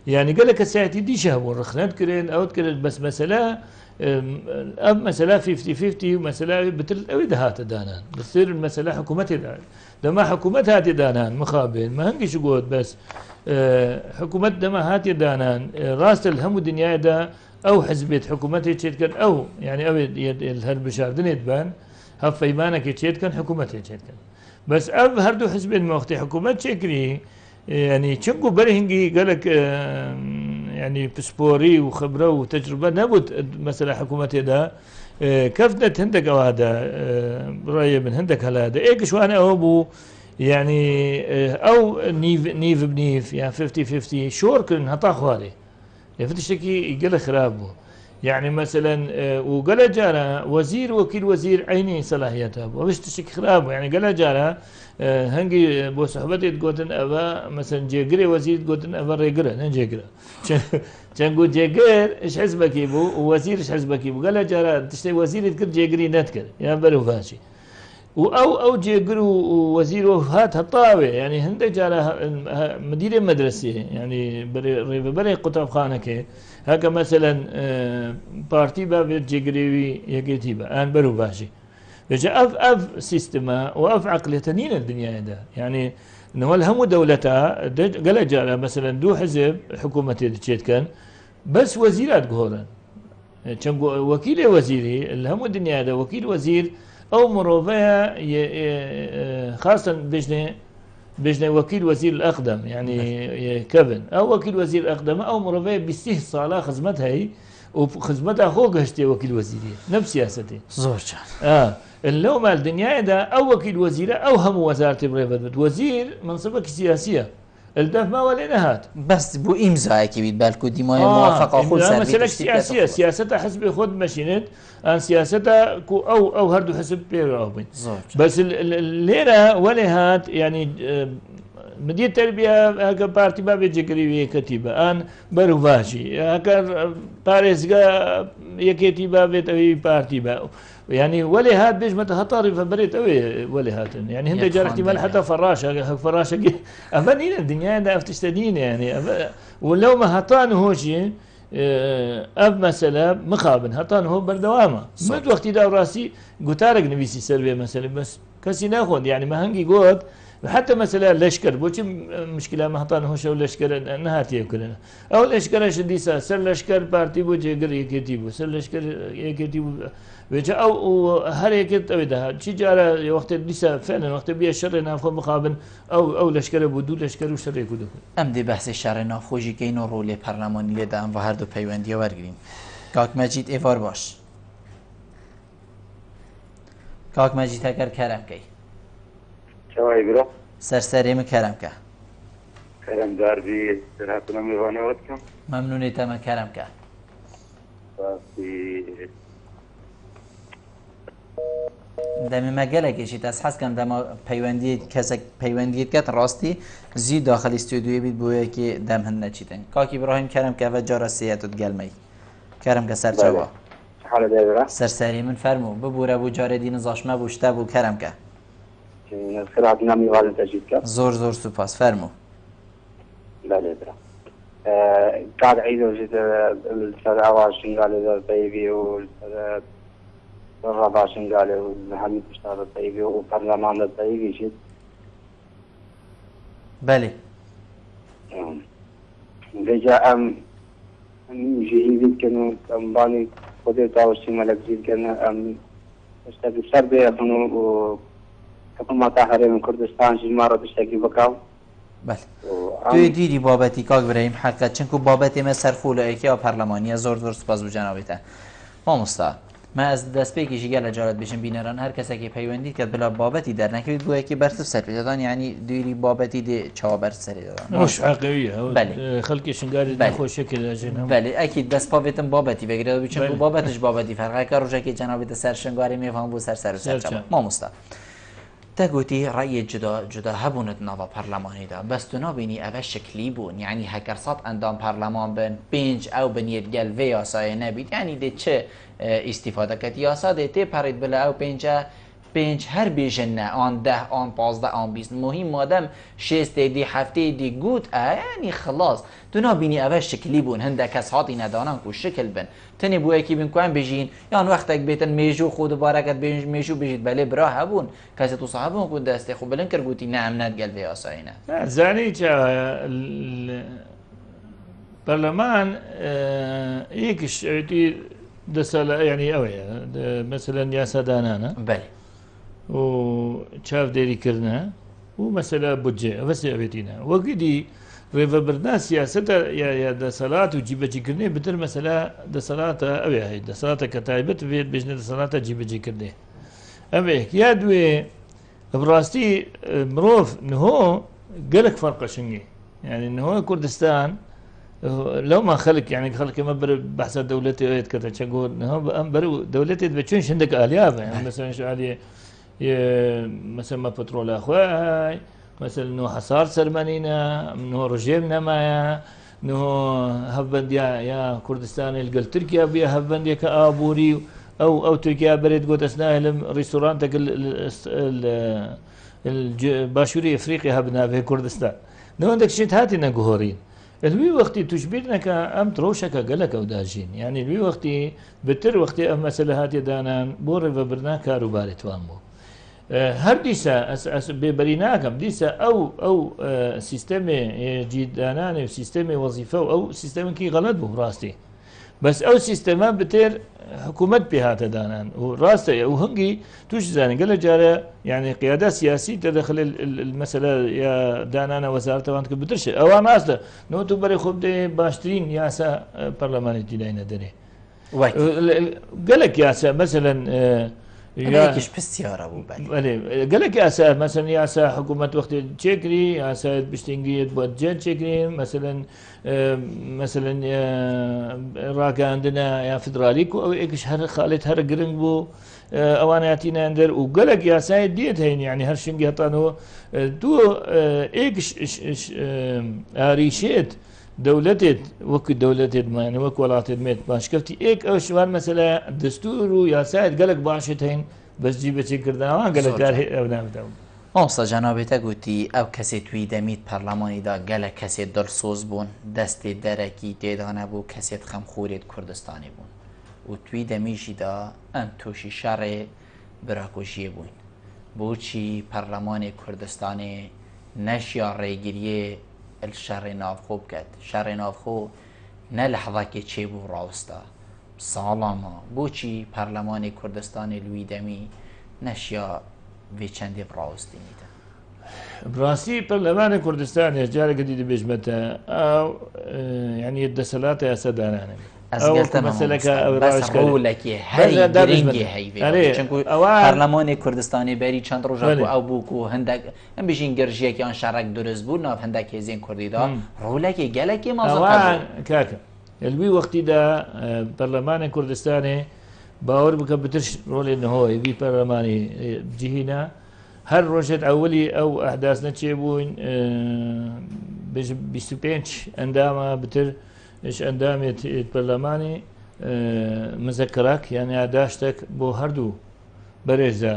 يعني قال لك الساعتي دي شهوة رخنات كرين أو كرين بس مسألة مسألة 50-50 ومسألة بتل أو إذا هات دانان بتصير المسألة حكومتي دان لما حكومتها هاتي دانان مخابل ما هنجي شقود بس حكومة دما هاتي دانان راس الهم الدنيا دا أو حزبية حكومتي تشيت أو يعني أو الهربشار دنيا تبان هف إيمانك تشيت كان حكومتي تشيت كان بس أب هردو حزبين موقتي حكومة تشكري يعني تشنقو برهنجي قالك يعني بسبوري وخبرة وتجربة نبت مثلا حكومتي ده كفدت هندك أو هذا رأي من هندك هذا إيش شو أنا أبو يعني أو نيف بنيف يعني 50-50 شور كن هطا خوالي يفتشكي يقل خرابه يعني مثلا وقال جانا وزير وكيل وزير عيني صلاحيته ومش تشكي خرابه يعني قال جانا هنجي بو صحبتي تقولن أبا مثلا جيجري وزير تقولن أبا ريجرا نجيجرا تنقول جيجر إيش حزبك يبو ووزير إيش حزبك يبو قال جانا تشتري وزير تذكر جيجري نذكر يا برو فاشي أو جيجر ووزير وهات هطاوي يعني هند جانا مدير مدرسة يعني بري قطب خانك هكا مثلا بارتي باب جيجري يجيتيبا أنا برو فاشي رجع أف سيستما وأف عقلية تنين الدنيا ده يعني إنه الهم دولتها قال جاء مثلا دو حزب حكومتي تشيت كان بس وزيرات جهورا كان وكيل وزيري الهم الدنيا ده وكيل وزير أو مروفيا خاصة بجنة وكيل وزير الأقدم يعني كابن أو وكيل وزير الأقدم أو مروفيا بيستيه صالة خدمتها هي وخدمتها خوق هشتي وكيل وزيري نفس سياستي زورجان اللو مال الدنيا ده أو وكيل وزير أو هم وزارة بريفت وزير منصبك سياسية الدف ما ولا نهات بس بو إمزاء كبير بالكو ديماء موافقة خود سربي مسألة سياسية سياستها حسب خود مشينت أن سياستها كو أو هردو حسب بيرابين بس الليرة ولا هات يعني مدير تربية هكا بارتي بابي جكري كتيبة أن بروفاشي هكا باريسكا يكتيبة بتوي بارتي با يعني ولا هاد بيج متهطر فبريت أوي ولا هات يعني هند جار احتمال حتى فراشة أفنين الدنيا ده أفتشتدين يعني ولو ما هطان هوشي أب مثلا مخابن هطان هو بردوامة مد وقت دا راسي قتارق نبيسي سربية مثلا بس كسي ناخد يعني ما هنجي قوت حتى مثلا لشكر بوش مشكلة ما هطان هوش أو لشكر نهاتي كلنا أو لشكر شديسة سر لشكر بارتي بو جيجر يكتيبو سر لشكر يكتيبو وجا أو هر يكت أو ده شيء جارا وقت لسه فعلا وقت بيا الشر نافخ مخابن أو لشكر بدو لشكر وشر يكودو أم دي بحث الشر نافخوجي كينو رولي برلماني لده أم وهردو بيواندية ورگرين كاك مجيد إيفار باش كاك مجيد هكر كرم كي شوي برو سرسريم كرم كه كلام دار بي سرعتنا ميواني وقتكم ممنوني تما كرم كه دم مجاله کشید از حس کم دم پیوندی کت راستی زی داخل استودیوی بید بوده که دم هن نچیدن کاکی ابراهیم کرم که و جارا سیاتت گلمی کرم که سر چوا حالا داره سرسری من فرمو ببوره بو جار دین زاشمه بوشته بو کرم که سرعتنا ميواني تجيب كم زور سپاس فرمو لا برا قاعد عيد وجد السنة 20 قال إذا طيبي والسنة 24 قال وحميد مشتاق الطيبي وبرلمان الطيبي شد بله رجاء جهيد كانوا أمباني خدي تاوشي ملك زيد كانوا اشتاق سربي يخونوا حكومة تحرير من كردستان جمارة تشتاقي بكاو بله توی دیری بابتی کاک ابراهیم حقیقت چنکو بابتی ما سرفول ایکیا پارلمانی زور سپاس بو جنابیته ما مستا ما از دست پیکیشی گل جالت بشیم بینران هر کسی که پیوندید که بلا بابتی در نکوید بوده که برتف سری دادن یعنی دیری بابتی دی چا برت سری دادن مش حقیقیه بله خلقی شنگاری نخوش شکل اجنه بله اکید دست پاویتم بابتی بگیره بچن بو بابتش بابتی فرقه که روزه که جنابیت سر شنگاری میفهم بو سر چما ما مستا تقولي رأي جدا هبونت نوا برلماني دا بس تو نبيني أول شكلي بون يعني هكر صد اندام برلمان بن بينج أو بنيت جل في ياسای نبید يعني ده چه استفاده کت یاسا ده تی پرید بلا او پینجا 5 هر بيجنا آن 10 آن 15 آن 20 مهم مادام 6 دی 7 دی گوت يعني خلاص دونا بینی اول شکلی بون هنده کس هاتی ندانن کو شکل بن تنی بوی کی بین کوان بجین یان وقتک بیتن میجو خود بارکت میجو بجید بله برا هبون کسی تو صاحبون کو دسته خو بلن کر گوتی نعم ند قلبي آساینه زاني برلمان يكش دسالة يعني أويا مثلا يا سادانانا بله وشاف ديري كرنا ومثلا بودجي بس أبيتينا وقدي ريفا برنا سياسة يا دسالات وجيبة جيكرني بدر مثلا دسالات أويا هاي دسالات كتايبت بيت بجنة دسالات جيبة جيكرني أبيك يا دوي براستي مروف نهو قالك فرق شنقي يعني نهو كردستان لو ما خلق يعني خلق ما بر بحث دولتي كذا تقول نهو بر دولتي بتشونش عندك آلياف يعني مثلا شو عليه مثلا ما بترول أخوي مثلا إنه حصار سرمانينا إنه رجيم نمايا إنه هبند يا كردستان الجل تركيا بيا هبند يا كأبوري أو تركيا بريد قد أثناء الريستوران تقل الباشوري أفريقيا هبنا في كردستان نو عندك شيء هاتي نجهورين الوي وقتي تجبرنا كأم تروشك قلك أو داجين يعني الوي وقتي بتر وقتي أم مسألة هاتي دانان بور فبرنا كاروباري توامو هر ديسا ببريناكم ديسا أو سيستم جيدانان سيستم وظيفة أو سيستم كي غلط براستي بس أو سيستمان بتر حكومة بهذا دانان وراسته وهنجي توش زاني قال جارة يعني قيادة سياسية تدخل المسألة يا دانانا وزارة وانت بترش أو أنا أصلا نوتو بري خوب دي باشترين ياسا برلمان تدينا دري قال لك ياسا مثلا ياكش بالسيارة أبو بالي قال لك ياسا مثلا ياسا حكومة وقت تشكري ياسا بشتنجي بودجت تشكري مثلا راكا عندنا يا فدراليكو أو إيش خالد هر قرنج بو أواناتنا عندر وقال لك ياسا ديت هين يعني هر شنجي هطانو دو إيش ريشيت دولتت وك دولتت ما يعني وك ولاتت ميت باش كفتي ايك او شوان مثلا دستور ويا سايد قالك باشتين بس جيبه كردنا قالك دار ابنا بدهم ئەوسا جەنابێتە گوتی ئەو کەسێ توی دەمیت پەرلەمانیدا گەلە کەسێت دڵسۆز بوون دەستێت دەرەکی تێدا نەبوو کەسێت خەمخورێت کوردستانی بوون و توی دەمیژیدا ئەم تۆشی شەڕێ براکۆژیە بووین بۆچی پەرلەمانی کوردستانی نەشیا ڕێگیریە شەڕێ ناوخۆ بکات شەڕێ ناوخۆ نە لە حەڵەکێ چێبوو ڕاوستە ساڵامە بۆچی پەرلەمانی کوردستانی لوی دەمی نەشیا في چندی براوستینیده براسي برلمان كردستان يجاري قديد بيجمته او يعني الدسلات يا سدانان او مثلا بس رولك هري درينجي هيفي چونكو برلمان كردستاني بري چند روزا او بوكو هندك ام بيجين گرجيه كان شرك درز بو ناف هندك هزين كرديدا رولك گلك مازه كاكا الوي وقتي دا برلمان كردستاني باور بك بترش رول انه هو يبي برلماني بجهينا هر روجت اولي او احداثنا تشيبون بيستوبينش انداما بتر ايش اندامي البرلماني مذكراك يعني داشتك بو هردو بريزا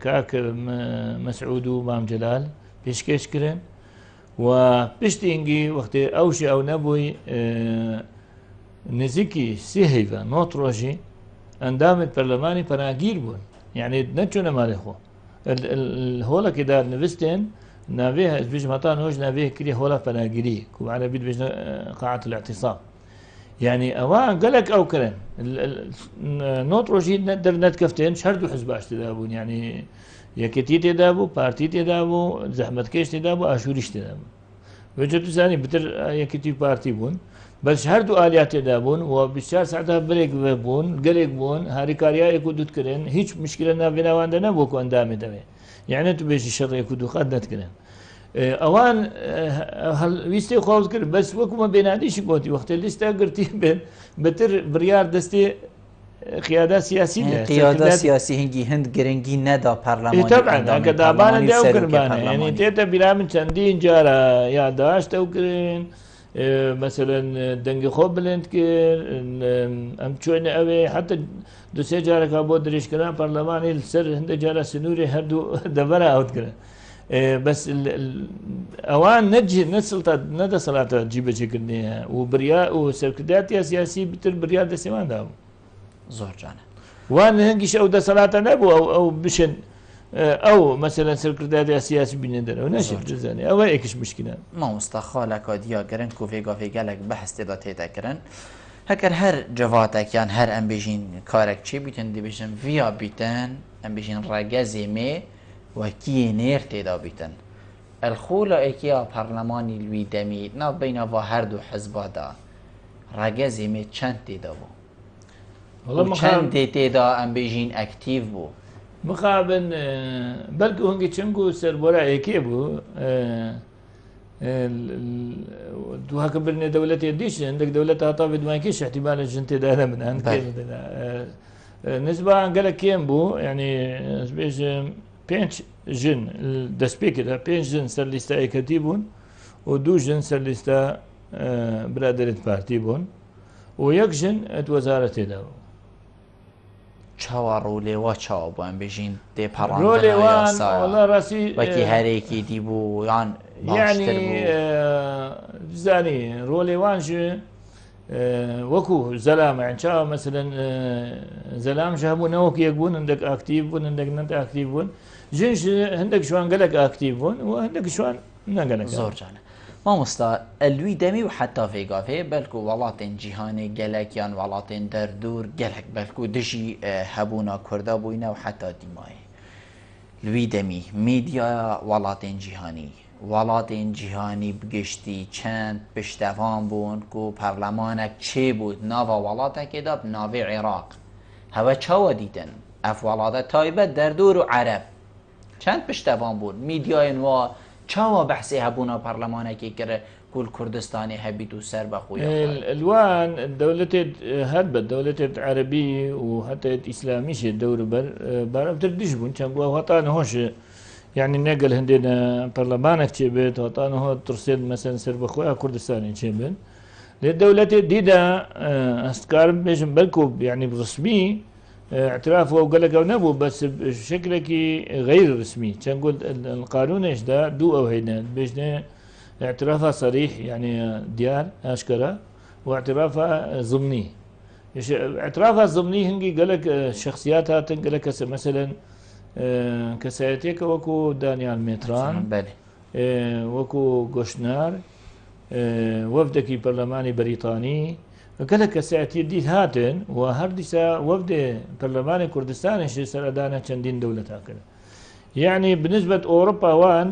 كاك مسعود ومام جلال بيشكيش كرن وبيشتينجي وقت اوشي او نبوي نزيكي سيهيفا نوتروجي اندام البرلماني فناجير بون يعني نتشونا مالخو الهولا كده نفستين نافيه بيج مطان هوج نافيه كري هولا فناجيري كو على بيد بيج قاعة الاعتصام يعني اوان قالك او كرن نوتروجي ندر نتكفتين شردو حزباش تدابون يعني يكتي تدابو بارتي تدابو زحمت كيش تدابو اشوريش تدابو وجدت ثاني بتر يكتي بارتي بون بس هردو آليات دابون وبالشار ساعتها بريك بون قلق بون هاري كاريا يكودو تكرن هيج مشكلة نافينا واندنا بوكو اندامي دامي يعني تبيش الشر يكودو خد نتكرن اوان هل ويستي خوز كر بس وكو ما بيناديش بوتي وقت اللي استاقرتي بين بتر بريار دستي قيادة سياسية قيادة سياسية هنجي هند جرينجي ندا برلماني طبعا دابانا داو كربانا يعني تيتا بلا من چندين جارا يا داشت او كرين مثلا دەنگی خۆ بلند کرد ئەم چۆنە ئەوێ حتا دوسێ جارێکا بۆ درێژکردن پەرلەمانی سەر هەندێک جارە سنووری هەردوو دەبەرە ئەوتکرن بەس ئەوان نەدەسەڵاتە جیبەجێکردنیە و بریا و سەرکرداتی سیاسی بتر بریار دەسێواندا بوو زۆر جانە وان هەنگیش ئەو دەسەڵاتە نەبوو ئەو بشن ئەو مەسەلەن سەرکرداتی سیاسی بینێ دەرەوە نەشێت دەزانێ ئەوە یەکیش مشکلە مامۆستا خاڵەکە دیاگەرن و vێگافێگەلێک بەحس تێدا تێدەکردن هەکەر هەر جەواتێکیان هەر ئەم بێژین کارێک چێ بیتن دەبێژن ڤیا بیتن ئەم بێژین ڕێگەزێ مێ وەکیە نێر تێدا بیتن ئەلخۆلە ئەکیا پەرلەمانی لوی دەمید ناو بینەوە هەردوو حزبادا ڕێگەزێ مێ چەند تێدا بوو چەند تێدا ئەم بێژین ئەکتیڤ بوو مخابن بەلکو هەنگی چنگ و سەربۆرایەکێ بوو دوهاکە برنێ دەولەتێ دیش هەندێک دەولەت هەتا دوانکیش احتیمالە ژن تێدارە من هەند نسبە گەلە کێم بوو یعنی بێژم 5 ژن دەست پێ کرد 5 ژن سەر لیستە ئەکەتی بوون و 2 ژن سەر لیستە برادێت پارتی بوون و 1 ژن وەزارە تێدا بوو چاوە ڕۆلێوە چاوە بۆ ئەم بێژین ڕاستی وەکی هەرێکی دی بوو یان زانی ڕۆلێوانژ وەکو زەلامە چاوە مەسەرەن زەلام هەبوو نەوەک یەک بوون هەندێک ئاکتیڤ بوون هەندێک نەت ئاکتیڤ بوون ژنش هەندێک شوان گەلک ئاکتیڤ بوون و هەندێک شوان نەگەلک زۆر جانە مامۆستا ئەلووی دەمی و حتا vێگافێ بەلکو وڵاتێن جیهانێ گەلێکیان وڵاتێن دەردوور گەلک بەلکو دژی هەبوونا کووردا بووینە و حتا دیمایە لوی دەمی میدیایە وڵاتێن جیهانی وڵاتێن جیهانی بگشتی چەند پشتەوان بوون و پەرلەمانێک چێ بود ناوە وڵاتێکێدا ناوێ عێراق هەوە چاوە دیتن ئەف وڵاتە تایبەت دەردوور و عەرەب چەند پشتەوان بوون میدیایەن وە چاوە بەحسێ هەبوونا پەرلەمانێکی کرد کول کوردستانی هەبیت و سەر بەخۆی الوان دەولەتێت هەر بە دەولەتێت عەرەبی و هەتێت ئیسلامیشێ دەوروبەر بارەمتر دیش بوون چەند بووە هەتان هۆشە یعنی نەگەل هەندێنە پەرلەمانێک چێ بێت هەتانەوە ترسێت مەسەن سەر بەخۆی کوردستانی چێ بن لێ دەولەتێت دیدا هەستکارم بێژم بەلکو یعنی ڕسمی اعتراف وقالك نبو بس بشكلك غير رسمي تنقول القانون ده دو او هنا بيجنا اعترافها صريح يعني ديار اشكره واعترافها ضمني اعترافها الضمني هنجي قالك شخصياتها تنقلك مثلا كسياتيك وكو دانيال ميتران وكو قشنار وفدكي برلماني بريطاني قالك كسياتي دي هاتن وهردسا وفد برلمان كردستان شي سردانا چندين دولة هكذا يعني بالنسبة أوروبا وان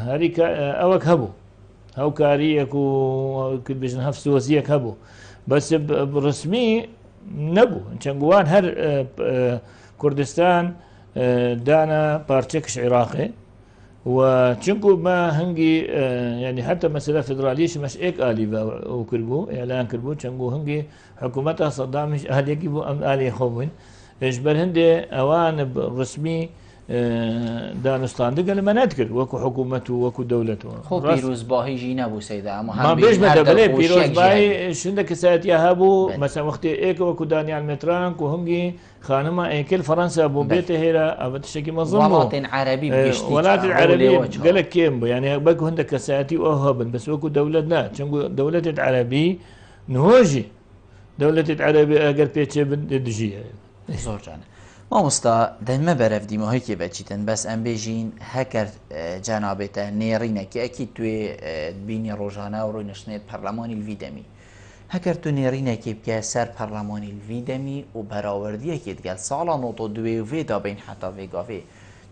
هاريك أوك هبو هاو كاريك وكل بيجن هفس وزيك هبو بس برسمي نبو چنگوان هر كردستان دانا بارتشكش عراقي وچونكو ما هنجي يعني حتى مسألة فدرالية مش إيك آلي وكربو إعلان كربو چونكو هنجي حكومتها صدام مش أهل يجيبو أم آلي خوين إجبر هندي أوان رسمي دانستان دقل ما نذكر وكو حكومته وكو دولته خو بيروز باهي جينا بو سيدا ما بيش بدبلي بيروز باهي شندك ساعات يهابو مثلا وقت ايك وكو دانيال متران كو هنجي خانما ايكل فرنسا بو بيته هيرا ابد شكي مظلوم ولاطن عربي بيشتي ولاطن عربي قالك كيم يعني باكو هندك ساعتي اوهبن بس وكو دولتنا چنگو دولة عربي نهوجي دولة عربي اگر بيتشي بن دجي زور جانه مامۆستا دەمە بەرەف دیمەهۆیکێ بەچیتن بەس ئەم بێژین هەکەر جەنابێتە نێڕینەکی ئەکی توێ بینی ڕۆژانە و ڕووی نشتێت پەرلەمانی لوی دەمی هەکەر تو نێڕینێکی بکە سەر پەرلەمانی لوی دەمی و بەراوردیەکێت گەل ساڵە نۆتۆ دوێ و وێدا بین حتا vێگاڤێ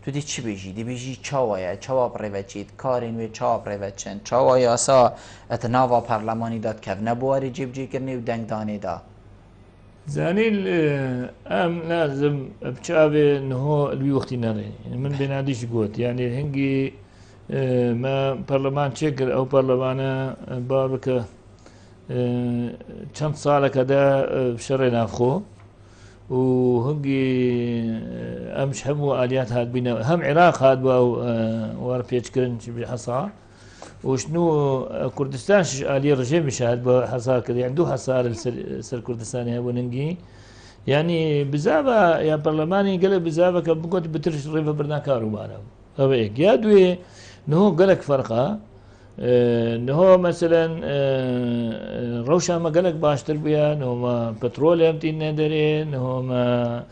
تو دی چی بێژی دەبێژی چاوایە چاوا بڕێڤەچیت کارێن وێ چاوا بڕێڤەچن چاوا یاسا ئەتە ناوا پەرلەمانی داد کەڤنە بوارێ جێبجێکردنێ و دەنگدانێدا زاني ام لازم بشابه انه الوي وقتي ناري من بيناديش قوت يعني هنجي ما برلمان تشكر او برلمان بابك كم صالة كذا بشرنا فخو وهنجي امش همو اليات هاد بينا هم عراق هاد او وار بيتشكرن شي بحصا وشنو كردستان آلية رجيم مشاهد بحصار كذا عنده حصار سر كردستان هو ننجي يعني بزافة يا برلماني قال بزافة كبقول بترش ريفا برناكارو معنا هو إيه يا دوي نهو قالك فرقة نهو مثلا روشا ما قالك باشتر بيا نهو ما بترول يمتين ندري نهو ما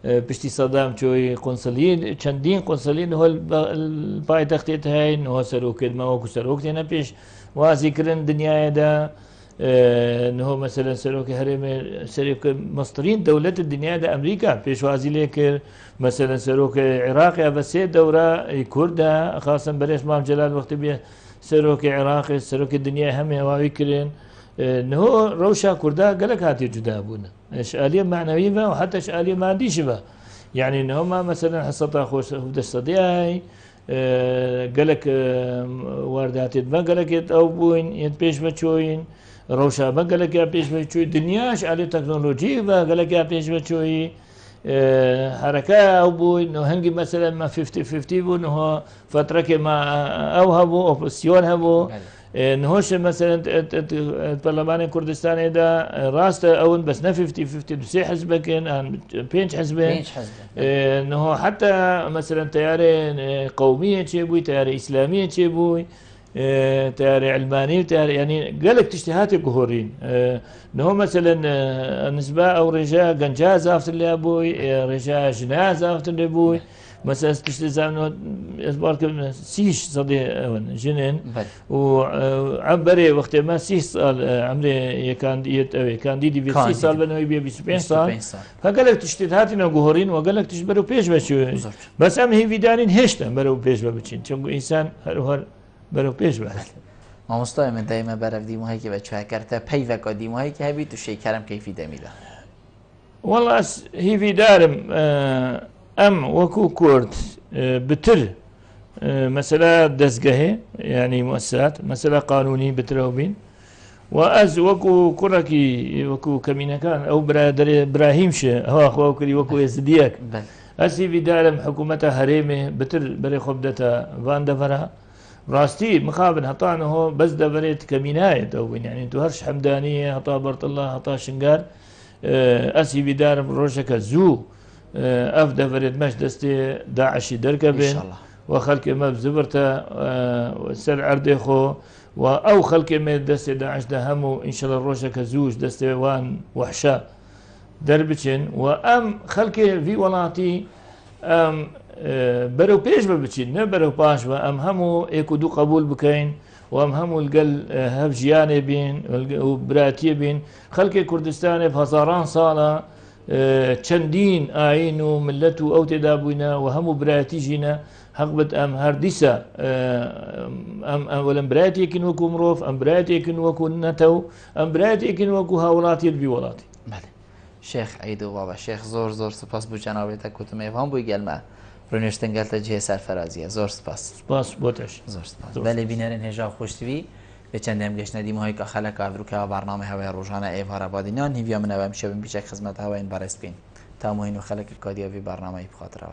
بشتي صدام شوي قنصلين چندين قنصلين هو البايتخت هاي نهو سروك ما وكو سروك هنا بيش وازيكرن دنيا دا نهو مثلا سروك هرم سروك مصدرين دولة الدنيا دا أمريكا بيش وازي ليك مثلا سروك عراقي بس دورة كردا خاصة بريش مام جلال وقت بيه سروك عراقي سروك الدنيا هم وايكرن نهو روشا كردا قالك هاتي جدا ابونا اشاليه معنويه وحتى اشاليه ماديه شبه يعني انه ما مثلا حصتا خوش بدش صدياي قالك واردات ما قالك او بوين يتبيش بتشوين روشا ما قالك يا بيش بتشوي دنيا اشاليه تكنولوجي قالك يا بيش بتشوي حركة أو بو إنه هنجي مثلا ما 50-50 بو إنه فترة كما أوهبوا أوبسيون هبوا نهوش مثلا البرلمان كردستان ده راست أون بس نا 50-50 بسي حزبكن بينش حزبين إنه حتى مثلا تيار قومية شيبوي تيار إسلامية شيبوي تيار علماني تيار يعني قالك تشتهات جهورين نهو مثلا النسبة أو رجاء جنجا زافت اللي أبوي رجاء جنا زافت اللي أبوي مثلا تشتزامنه أسبارك سيش صدي جنين وعبري وقت ما سيش صار عمري كان دي في 6 صار بنو يبي 25 صار فقالك تشتهاتنا جهورين وقالك تشبروا بيش بشو بس أم هي فيدانين هشتا برو بيش ببتشين شو إنسان هر برو پیش برد مامۆستای من دایما بەرەف دیموهایی که بچه کرده پیوکا دیموهایی که هبی تو شیکرم کیفی دمیده والله هیوی دارم ام وكو كورد بتر مسألة دزقه يعني مؤسسات مسألة قانوني بتروبين وأز وكو كركي وكو كمينا كان أو برادر إبراهيم شه هو أخوه كري وكو يزديك أسي في دارم حكومتها هريمه بتر بري خبدتها فان دفرها راستي مخابن هطانه هو بس دبريت كميناية أو يعني انتو هرش حمدانية هطا برط الله هطا شنقار أسي بدار روشك زو أف دبريت مش دستي داعشي دركبين وخلق ما بزبرته سر عردي خو أو خلق ما دستي داعش دهمو إن شاء الله روشك زوج دستي وان وحشا دربتشن وأم خلق في ولاتي أم برو پیش ببچین نه برو پاش و ام همو ایکو دو قبول بکین و ام همو القل هف جیانه بین و براتی بین خلق کردستان بهزاران ساله چندین آیین و ملت و او تدابوینا و همو براتی جینا حقبت ام هر دیسا ام ولم براتی کن وکو مروف ام براتی کن وکو نتو ام براتی کن وکو هاولاتی البی ولاتی بله شیخ عیدو بابا شیخ زور سپاس بو جنابیت کتم ایوان بوی گلمه رونیشتن گلت جه سرفرازیه زور سپاس بوتش زور سپاس بله بینرین هجا خوشتوی به چند هم گشت ندیم هایی که خلق افروکه و برنامه هوای روزانه ایوار آبادینان هیویا من و میشه بین بیچک خدمت هوا این برسپین تا مهین و خلق کادیوی برنامه بخاطر و